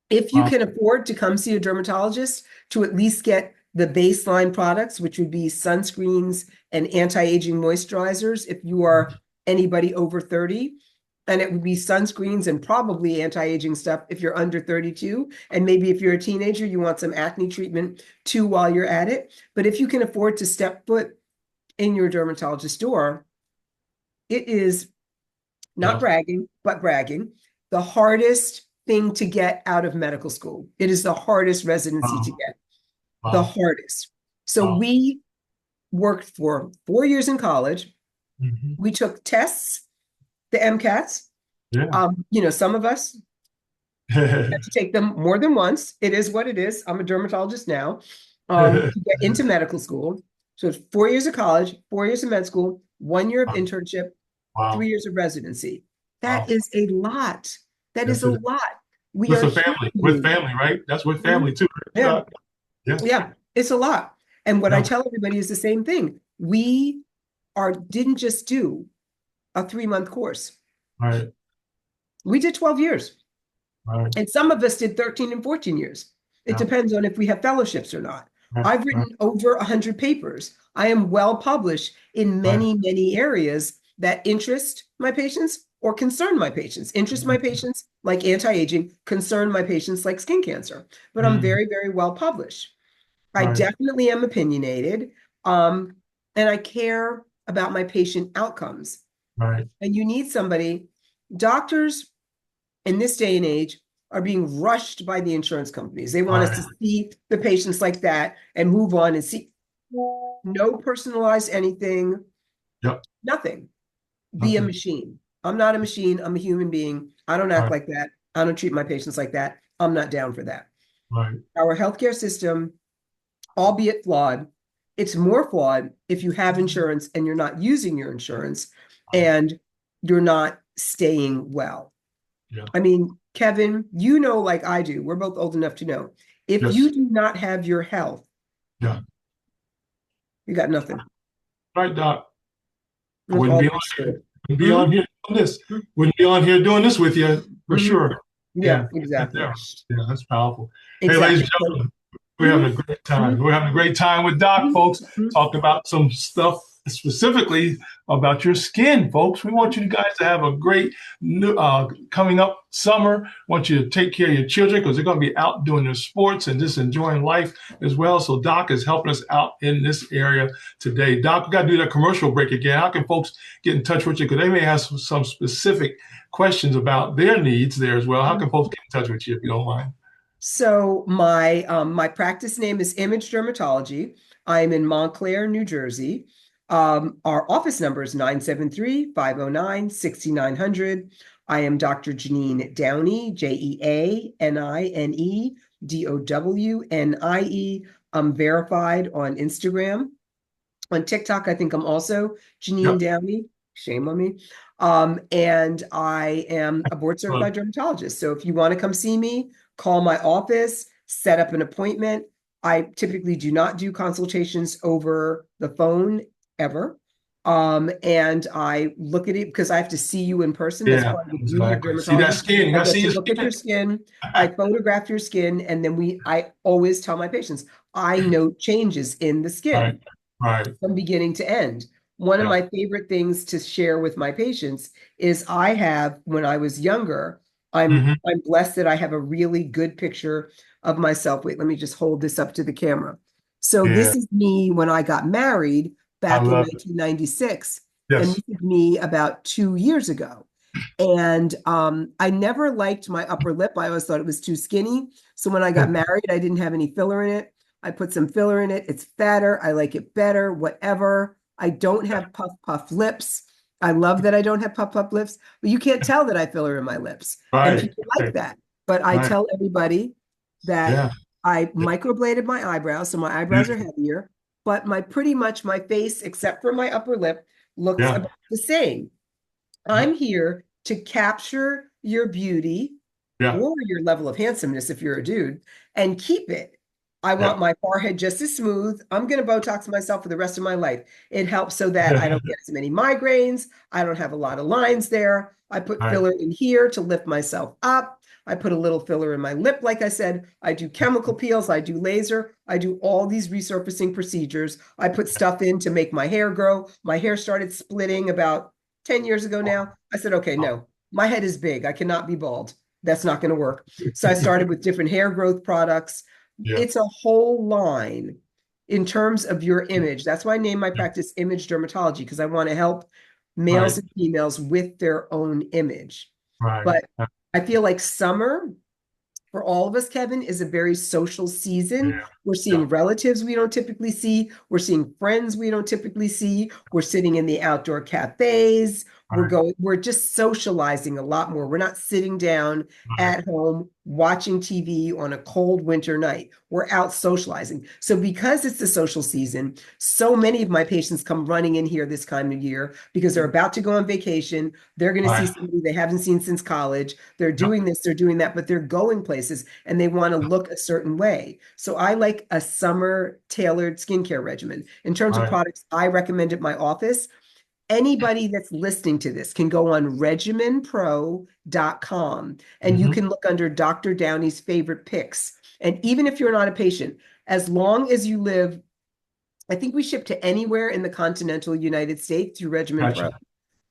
if you Wow. can afford to come see a dermatologist to at least get the baseline products, which would be sunscreens and anti-aging moisturizers, if you are anybody over 30, and it would be sunscreens and probably anti-aging stuff if you're under 32. And maybe if you're a teenager, you want some acne treatment too while you're at it. But if you can afford to step foot in your dermatologist door, it is not Yeah. bragging, but bragging, the hardest thing to get out of medical school. It is the hardest residency to Wow. get, the Wow. hardest. So Wow. we worked for 4 years in college. Hmm. We took tests, the MCATs. Yeah. Some of us had to take them more than once. It is what it is. I'm a dermatologist now. To get into medical school. So it's 4 years of college, 4 years of med school, 1 year of internship, Wow. 3 years of residency. That Wow. is a lot. That is Yes, a it is. lot. We With are a family, with human. family, right? That's with Mhm. family too, right, Yeah. Doc? Yeah. Yeah. It's a lot. And what I Yeah. tell everybody is the same thing. We didn't just do a 3-month course. Right. We did 12 years. Right. And some of us did 13 and 14 years. It Yeah. depends on if we have fellowships or not. Right. I've Right. written over 100 papers. I am well published in Right. many, many areas that interest my patients or concern my patients. Interest my patients like anti-aging, concern my patients like skin cancer. But I'm Mm. very, very well published. I Right. definitely am opinionated, um, and I care about my patient outcomes. Right. And you need somebody, doctors in this day and age are being rushed by the insurance companies. They want us Right. to see the patients like that and move on and see no personalized anything, Yep. nothing. Be a Nothing. machine. I'm not a machine. I'm a human being. I don't act Right. like that. I don't treat my patients like that. I'm not down for that. Right. Our healthcare system, albeit flawed, it's more flawed if you have insurance and you're not using your insurance Right. and you're not staying well. Yeah. I mean, Kevin, you know, like I do, we're both old enough to know. If Yes. you do not have your health, Yeah. you got nothing. Right, Doc. I That's wouldn't all be there on is to here. it. Wouldn't be on Mhm. here doing this. Wouldn't be on here doing this with you for Mhm. sure. Yeah. Yeah, Right exactly. there. Yeah, that's powerful. Hey, ladies and Exactly. So, gentlemen, we're having mhm, a great time. mhm, We're having a great time with Doc, mhm, folks. mhm. Talking about some stuff specifically about your skin, folks. We want you guys to have a great new, coming up summer. Want you to take care of your children because they're going to be out doing their sports and just enjoying life as well. So Doc is helping us out in this area today. Doc, we got to do that commercial break again. How can folks get in touch with you? Because they may have some specific questions about their needs there as well. How can folks get in touch with you if you don't mind? So my practice name is Image Dermatology. I'm in Montclair, New Jersey. Our office number is 973-509-6900. I am Dr. Jeanine Downie, JeaninedOwnie. I'm verified on Instagram. On TikTok, I think I'm also Jeanine Yep. Downie. Shame on me. And I am a board Uh, certified dermatologist. So if you want to come see me, call my office, set up an appointment. I typically do not do consultations over the phone ever. And I look at it because I have to see you in person. That's yeah, part of the beauty of exactly. See that dermatology. skin. You I got to get see to your look at skin. your skin. I photograph your skin, and then I always tell my patients, I note changes in the Right. skin Right. from beginning to end. One of Yeah. my favorite things to share with my patients is when I was younger, Hmm. I'm blessed that I have a really good picture of myself. Wait, let me just hold this up to the camera. So Yeah. this is me when I got married I back in love it. 1996, and Yes. this is me about 2 years ago. And I never liked my upper lip. I always thought it was too skinny. So when I got married, I didn't have any filler in it. I put some filler in it. It's fatter. I like it better, whatever. I don't have puff lips. I love that I don't have puff lips, but you can't tell that I filler in my lips. And Right. people like Right. that. But I Right. tell everybody that Yeah. I Yeah. microbladed my eyebrows, so my eyebrows are Beautiful. heavier, but pretty much my face, except for my upper lip, looks Yeah. about the same. Yeah. I'm here to capture your beauty Yeah. or your level of handsomeness if you're a dude and keep it. I Yeah. want my forehead just as smooth. I'm going to Botox myself for the rest of my life. It helps so that I don't get as many migraines. I don't have a lot of lines there. I put Right. filler in here to lift myself up. I put a little filler in my lip. Like I said, I do chemical peels. I do laser. I do all these resurfacing procedures. I put stuff in to make my hair grow. My hair started splitting about 10 years ago now. I said, okay, no, my head is big. I cannot be bald. That's not going to work. So I started with different hair growth products. Yeah. It's a whole line in terms of your image. That's why I named my practice Image Dermatology, because I want to help males Right. and females with their own image. Right. But I feel like summer for all of us, Kevin, is a very social season. Yeah. We're Yeah. seeing relatives we don't typically see. We're seeing friends we don't typically see. We're sitting in the outdoor cafes. Right. We're just socializing a lot more. We're not sitting down Right. at home watching TV on a cold winter night. We're out socializing. So because it's the social season, so many of my patients come running in here this time of year because they're about to go on vacation. They're going to see Right. somebody they haven't seen since college. They're Yep. doing this, they're doing that, but they're going places and they want to look a certain way. So I like a summer tailored skincare regimen. In terms of Right. products, I recommend at my office. Anybody that's listening to this can go on regimenpro.com and you Hmm. can look under Dr. Downey's favorite picks. And even if you're not a patient, as long as you live, I think we ship to anywhere in the continental United States through Regimen Pro. Gotcha.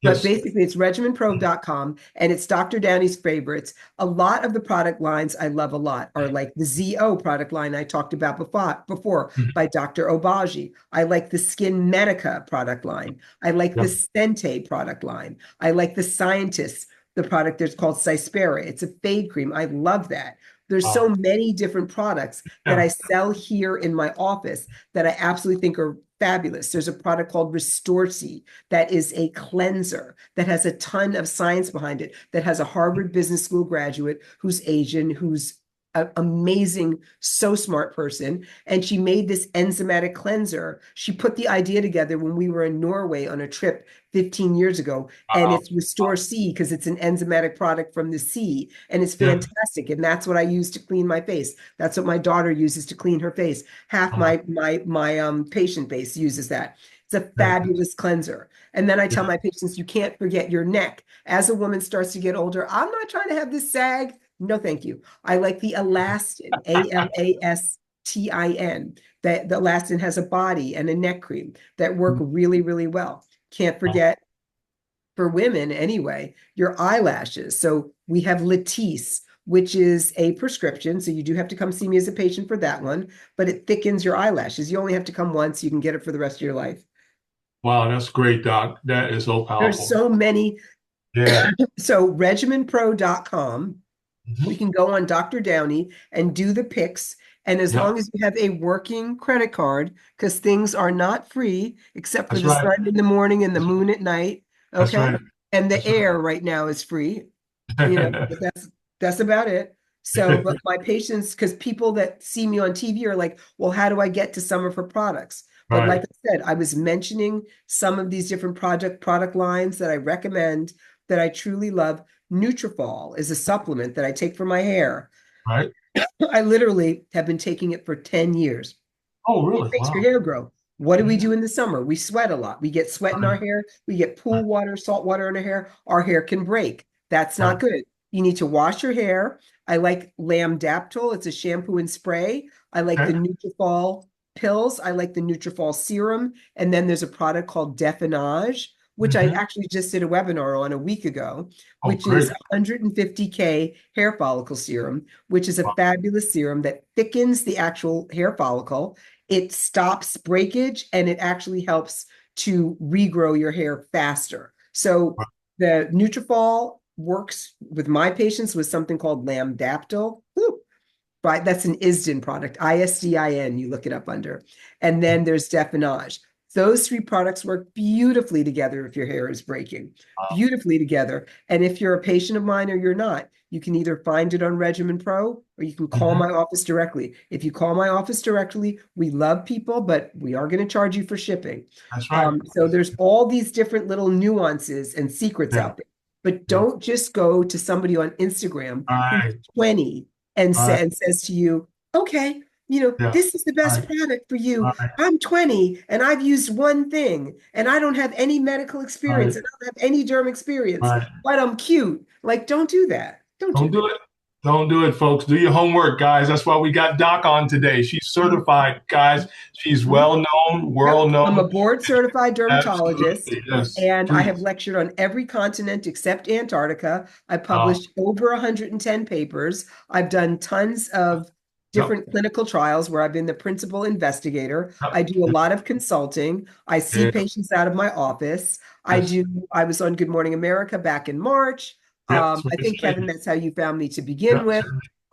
But Yes. basically, it's regimenpro.com and it's Dr. Downey's favorites. A lot of the product lines I love a lot are like the ZO product line I talked about before Mhm. by Dr. Obagi. I like the Skin Medica product line. I like the Yep. Sente product line. I like the Scientist, the product that's called Cyspera. It's a fade cream. I love that. There's so Wow. many different products that Yeah. I sell here in my office that I absolutely think are fabulous. There's a product called Restorci that is a cleanser that has a ton of science behind it, that has a Harvard Business School graduate who's Asian, who's an amazing, so smart person. And she made this enzymatic cleanser. She put the idea together when we were in Norway on a trip 15 years ago. And Wow. it's Restore C because it's an enzymatic product from the sea. And it's Yeah. fantastic. And that's what I use to clean my face. That's what my daughter uses to clean her face. Half Wow. my patient base uses that. It's a Yeah. fabulous cleanser. And then I tell Yeah. my patients, you can't forget your neck. As a woman starts to get older, I'm not trying to have this sag. No, thank you. I like the elastin, Alastin. That the elastin has a body and a neck cream that work really, really well. Can't forget for women anyway, your eyelashes. So we have Latisse, which is a prescription. So you do have to come see me as a patient for that one, but it thickens your eyelashes. You only have to come once. You can get it for the rest of your life. Wow. That's great, Doc. That is so There's powerful. so many. Yeah. So regimenpro.com, we Hmm. can go on Dr. Downey and do the picks. And as Yep. long as you have a working credit card, because things are not free except for That's the right. sun in the morning and the moon at night. That's Okay. right. And the That's right. air right now is free, but that's about it. So, but my patients, because people that see me on TV are like, well, how do I get to some of her products? But like Right. I said, I was mentioning some of these different product lines that I recommend that I truly love. Nutrafol is a supplement that I take for my hair. Right. I literally have been taking it for 10 years. Oh, It really? makes your Wow. hair grow. What do we Mhm. do in the summer? We sweat a lot. We get sweat in our Right. hair. We get Right. pool water, salt water in our hair. Our hair can break. That's Right. not good. You need to wash your hair. I like Lambdaptol. It's a shampoo and spray. I like the Okay. Nutrafol pills. I like the Nutrafol serum. And then there's a product called Definage, which I Hmm. actually just did a webinar on a week ago, Oh, which is great. 150K hair follicle serum, which is a Wow. fabulous serum that thickens the actual hair follicle. It stops breakage and it actually helps to regrow your hair faster. So Wow. the Nutrafol works with my patients with something called Lambdaptol. Woo, right? That's an ISDIN product, ISDIN, you look it up under. And then there's Definage. Those three products work beautifully together if your hair is breaking, Wow. beautifully together. And if you're a patient of mine or you're not, you can either find it on Regimen Pro or you can call Hmm. my office directly. If you call my office directly, we love people, but we are going to charge you for shipping. That's right. So there's all these different little nuances and secrets Yeah. out there. But Yeah. don't just go to somebody on Instagram who's Right. 20 and, Right. and says to you, okay, Yeah. this is the best Right. product for you. Right. I'm 20 and I've used one thing and I don't have any medical experience Right. and I don't have any derm experience, Right. but I'm cute. Like, don't do that. Don't do Don't do that. it. Don't do it, folks. Do your homework, guys. That's why we got Doc on today. She's Mhm. certified, guys. She's Mhm. well known, Yep. world I'm a known. board certified dermatologist Absolutely. Yes. and I have Please. lectured on every continent except Antarctica. I Wow. published over 110 papers. I've done tons of Yep. different clinical trials where I've been the principal investigator. I Yep. do a lot of consulting. I see Yeah. patients out of my office. Yes. I was on Good Morning America back in March. Yep. That's what I they think, say. Kevin, that's how you found me to begin Yep. with.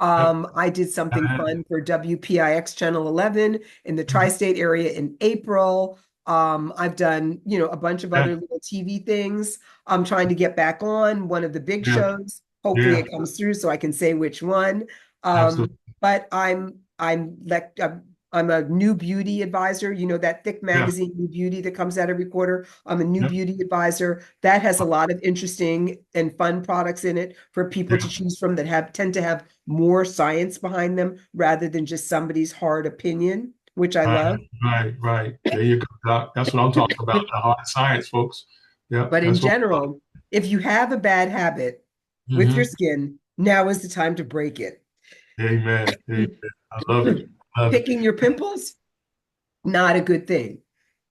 Yep. I did something Uh, fun for WPIX Channel 11 in the mhm. tri-state area in April. I've done, a bunch of Yeah, other little TV things. I'm trying to get back on one of the big yeah, shows. Hopefully yeah, it comes through so I can say which one. absolutely. But I'm a new beauty advisor. You know, that thick Yeah, magazine, New Beauty, that comes out every quarter. I'm a new yeah, beauty advisor that has a lot of interesting and fun products in it for people to yeah. choose from that tend to have more science behind them rather than just somebody's hard opinion, which I Right, love. right, right. There you go, Doc. That's what I'm talking about. The hard science, folks. Yeah, But in that's what. general, if you have a bad habit with your Mm-hmm. skin, now is the time to break it. Amen. Amen. I love it. Love it. Picking your pimples, not a good thing.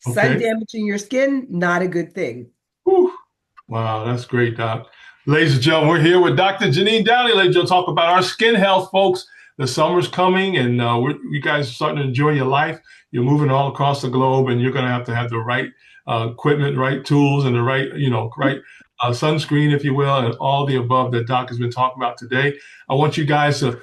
Sun Okay. damaging your skin, not a good thing. Whew. Wow, that's great, Doc. Ladies and gentlemen, we're here with Dr. Jeanine Downie. Ladies and gentlemen, talk about our skin health, folks. The summer's coming, and you guys are starting to enjoy your life. You're moving all across the globe, and you're going to have the right equipment, right tools, and the right, right sunscreen, if you will, and all the above that Doc has been talking about today. I want you guys to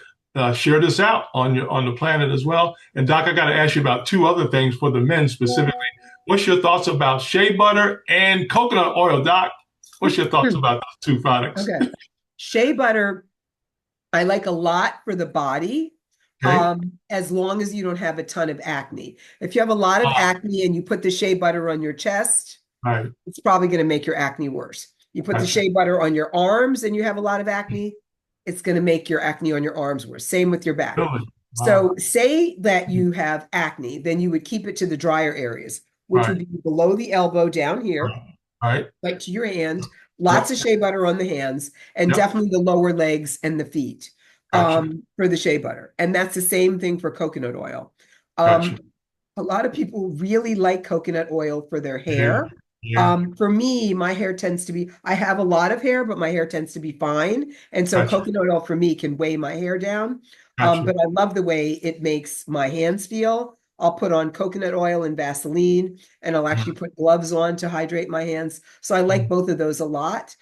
share this out on the planet as well. And Doc, I got to ask you about two other things for the men specifically. What's your thoughts about shea butter and coconut oil, Doc? What's your thoughts about those two products? Okay. Shea butter, I like a lot for the body, Okay. as long as you don't have a ton of acne. If you have a lot of Ah, acne and you put the shea butter on your chest, right. it's probably going to make your acne worse. You put the Gotcha. shea butter on your arms and you have a lot of acne, it's going to make your acne on your arms worse. Same with your back. Really? Wow. So, say that you have acne, then you would keep it to the drier areas, which would Right. be below the elbow down here, Right. Right. right to your hand, lots Yep. of shea butter on the hands, and Yep. definitely the lower legs and the feet, Gotcha. for the shea butter. And that's the same thing for coconut oil. Um, Gotcha. a lot of people really like coconut oil for their Yeah. hair. Yeah. For me, my hair tends to be, I have a lot of hair, but my hair tends to be fine. And so Gotcha. coconut oil for me can weigh my hair down. Gotcha. But I love the way it makes my hands feel. I'll put on coconut oil and Vaseline, and I'll actually Mhm. put gloves on to hydrate my hands. So I like both of those a lot,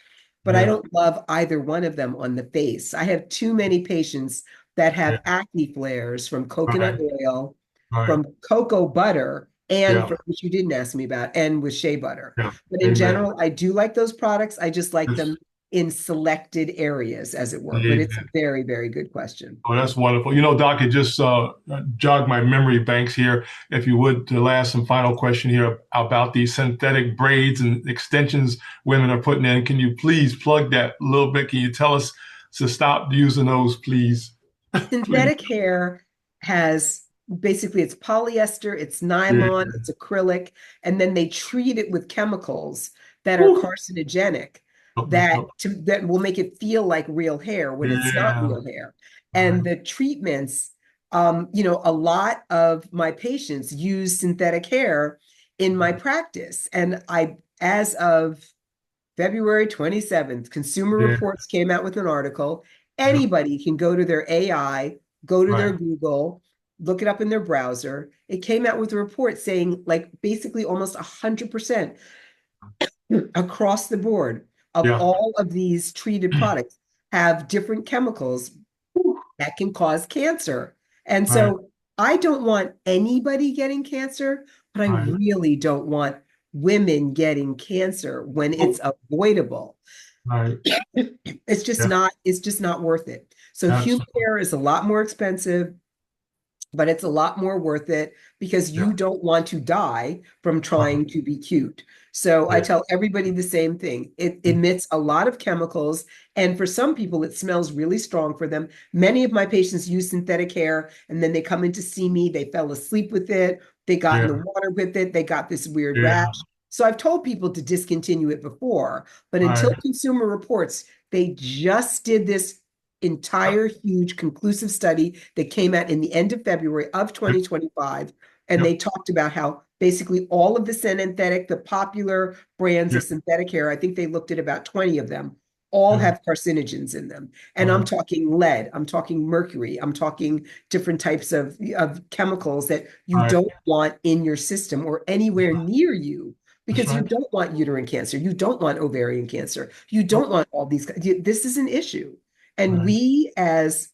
but I Yeah. don't love either one of them on the face. I have too many patients that Yeah. have acne flares from coconut Right. oil, Right. from cocoa butter, and Yeah. from which you didn't ask me about, and with shea butter. Yeah. But in Amen. general, I do like those products. I just like Yes. them in selected areas, as it were. But it's a Amen. very, very good question. Oh, that's wonderful. You know, Doc, it just jogged my memory banks here. If you would, the last and final question here about these synthetic braids and extensions women are putting in. Can you please plug that a little bit? Can you tell us to stop using those, please? Please. Synthetic hair has basically, it's polyester, it's Yeah. nylon, it's acrylic, and then they treat it with chemicals that are Whew. carcinogenic, Help me. that Help. that will make it feel like real hair when it's not Yeah. real hair. All And right. the treatments, a lot of my patients use synthetic hair in my practice. And as of February 27th, Consumer Yeah. Reports came out with an article. Yep. Anybody can go to their AI, go to their Right. Google, look it up in their browser. It came out with a report saying, like, basically almost 100% across the board of Yeah. all of these treated products have different chemicals Whew. that can cause cancer. And Right. so I don't want anybody getting cancer, but I Right. really don't want women getting cancer when Oh, it's avoidable. right. Yeah. It's just not worth it. So human Absolutely. hair is a lot more expensive, but it's a lot more worth it because Yeah. you don't want to die from Right. trying to be cute. So I Yeah. tell everybody the same thing. It emits a lot of chemicals, and for some people, it smells really strong for them. Many of my patients use synthetic hair, and then they come in to see me. They fell asleep with it. They got in Yeah. the water with it. They got this weird Yeah. rash. So I've told people to discontinue it before, but until Right. Consumer Reports, they just did this Yep. entire huge conclusive study that came out in the end of February of Yep. 2025. And Yep. they talked about how basically all of the synthetic, the popular brands Yeah. of synthetic hair, I think they looked at about 20 of them, all Yeah. have carcinogens in them. And I'm Right. talking lead, I'm talking mercury, I'm talking different types of chemicals that you Right. don't want in your system or anywhere near you. That's Because you right. don't want uterine cancer, you don't want ovarian cancer, you don't Nope. want all these. This is an issue. And Right. we, as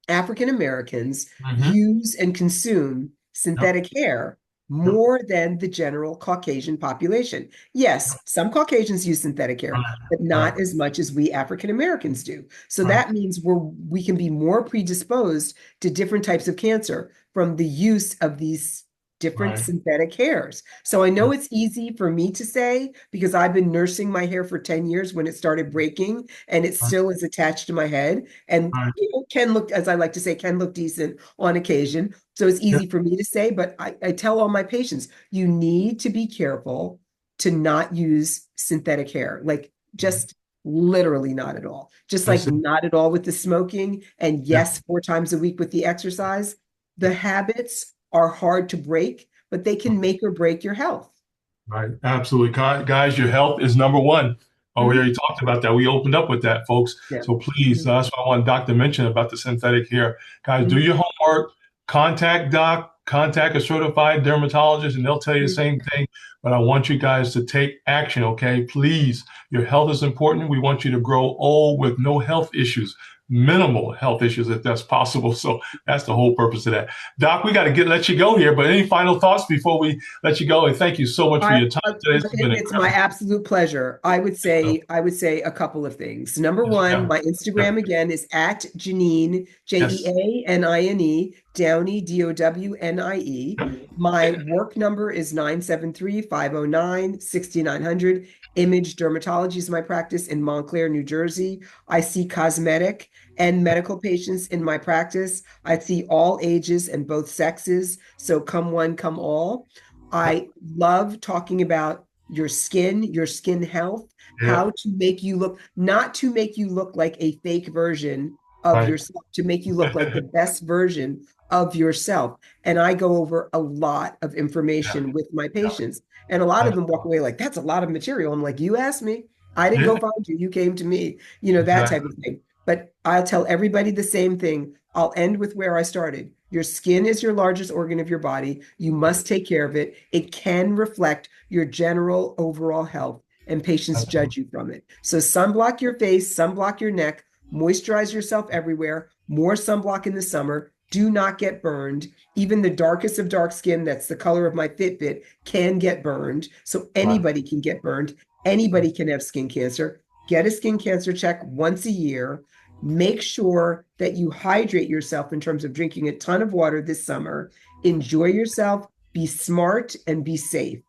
African Americans, Mm-hmm. use and consume Yep. synthetic hair Yep. more than the general Caucasian population. Yes, some Caucasians use synthetic hair, Right. but Right. not as much as we African Americans do. So Right. that means we can be more predisposed to different types of cancer from the use of these different Right. synthetic hairs. So I know it's easy for me to say because I've been nursing my hair for 10 years when it started breaking and it Right. still is attached to my head and Right. can look, as I like to say, can look decent on occasion. So it's Yep. easy for me to say, but I tell all my patients, you need to be careful to not use synthetic hair. Like just literally not at all. Just like That's it. not at all with the smoking. And Yep. yes, 4 times a week with the exercise. The habits are hard to break, but they can make or break your health. Right. Absolutely. Guys, your health is number one. Oh, we Mhm. already talked about that. We opened up with that, folks. Yeah. So please, Mhm. that's what I want Doc to mention about the synthetic hair. Guys, do Mhm. your homework, contact Doc, contact a certified dermatologist, and they'll tell you the Mhm. same thing. But I want you guys to take action, okay? Please, your health is important. We want you to grow old with no health issues, minimal health issues if that's possible. So that's the whole purpose of that. Doc, we got to let you go here, but any final thoughts before we let you go? And thank you so much for your time today. This has been It's my incredible. absolute pleasure. I would say a couple of things. Number Yes, one, ma'am. my Yes, Instagram again is at Jeanine, yes. Jeanine, Downie, Downie. My work number is 973-509-6900. Image Dermatology is my practice in Montclair, New Jersey. I see cosmetic and medical patients in my practice. I see all ages and both sexes. So come one, come all. Yep. I love talking about your skin health, Yeah. how to make you look, not to make you look like a fake version of Right. yourself, to make you look like the best version of yourself. And I go over a lot of Yeah. information with my patients. And a lot of them walk away like, that's a lot of material. I'm like, you asked me. I didn't Yeah. go find you. You came to me, that type Exactly. of thing. But I'll tell everybody the same thing. I'll end with where I started. Your skin is your largest organ of your body. You must take care of it. It can reflect your general overall health, and patients Absolutely. judge you from it. So, sunblock your face, sunblock your neck, moisturize yourself everywhere, more sunblock in the summer. Do not get burned. Even the darkest of dark skin, that's the color of my Fitbit, can get burned. So, Right. anybody can get burned. Anybody can have skin cancer. Get a skin cancer check once a year. Make sure that you hydrate yourself in terms of drinking a ton of water this summer. Enjoy yourself, be smart, and be safe.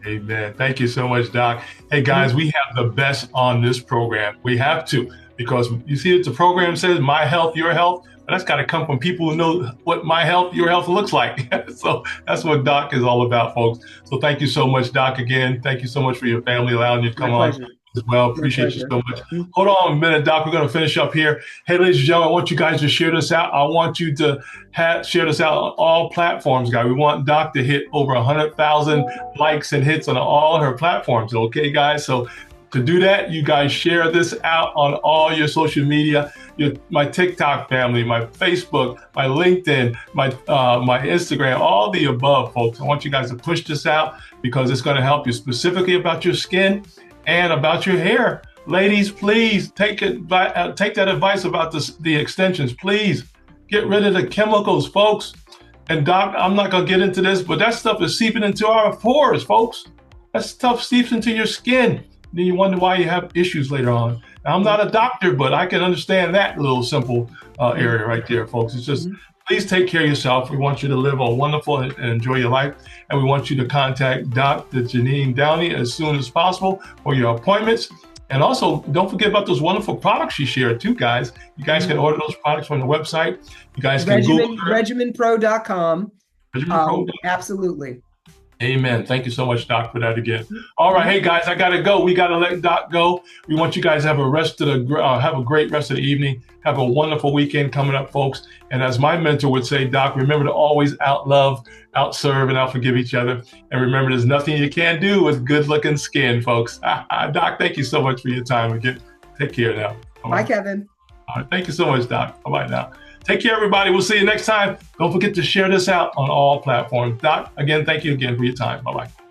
Amen. Thank you so much, Doc. Hey, guys, Mhm. we have the best on this program. We have to, because you see that the program says my health, your health, but that's got to come from people who know what my health, your health looks like. So that's what Doc is all about, folks. So thank you so much, Doc, again. Thank you so much for your family allowing you to My come on pleasure. as well. My Appreciate you pleasure. so much. Mhm. Hold on a minute, Doc. We're going to finish up here. Hey, ladies and gentlemen, I want you guys to share this out. I want you to share this out on all platforms, guys. We want Doc to hit over 100,000 likes and hits on all her platforms. Okay, guys. So to do that, you guys share this out on all your social media, my TikTok family, my Facebook, my LinkedIn, my Instagram, all the above, folks. I want you guys to push this out because it's going to help you specifically about your skin and about your hair. Ladies, please take that advice about the extensions. Please get rid of the chemicals, folks. And Doc, I'm not going to get into this, but that stuff is seeping into our pores, folks. That stuff seeps into your skin. Then you wonder why you have issues later on. Now, I'm not a doctor, but I can understand that little simple Mhm. area right there, folks. It's just, Mhm. please take care of yourself. We want you to live a wonderful and enjoy your life. And we want you to contact Dr. Jeanine Downie as soon as possible for your appointments. And also, don't forget about those wonderful products she shared too, guys. You guys can Mhm. order those products from the website. You guys can Google her. Regimenpro.com. Regimen Pro. Absolutely. Amen. Thank you so much, Doc, for that again. All right, Mhm. hey guys, I gotta go. We gotta let Doc go. We want you guys to have have a great rest of the evening. Have a wonderful weekend coming up, folks. And as my mentor would say, Doc, remember to always out love, out serve, and out forgive each other. And remember, there's nothing you can't do with good looking skin, folks. Doc, thank you so much for your time again. Take care now. Bye, Bye-bye. Kevin. All right, thank you so much, Doc. Bye-bye now. Take care, everybody. We'll see you next time. Don't forget to share this out on all platforms. Doc, again, thank you again for your time. Bye-bye.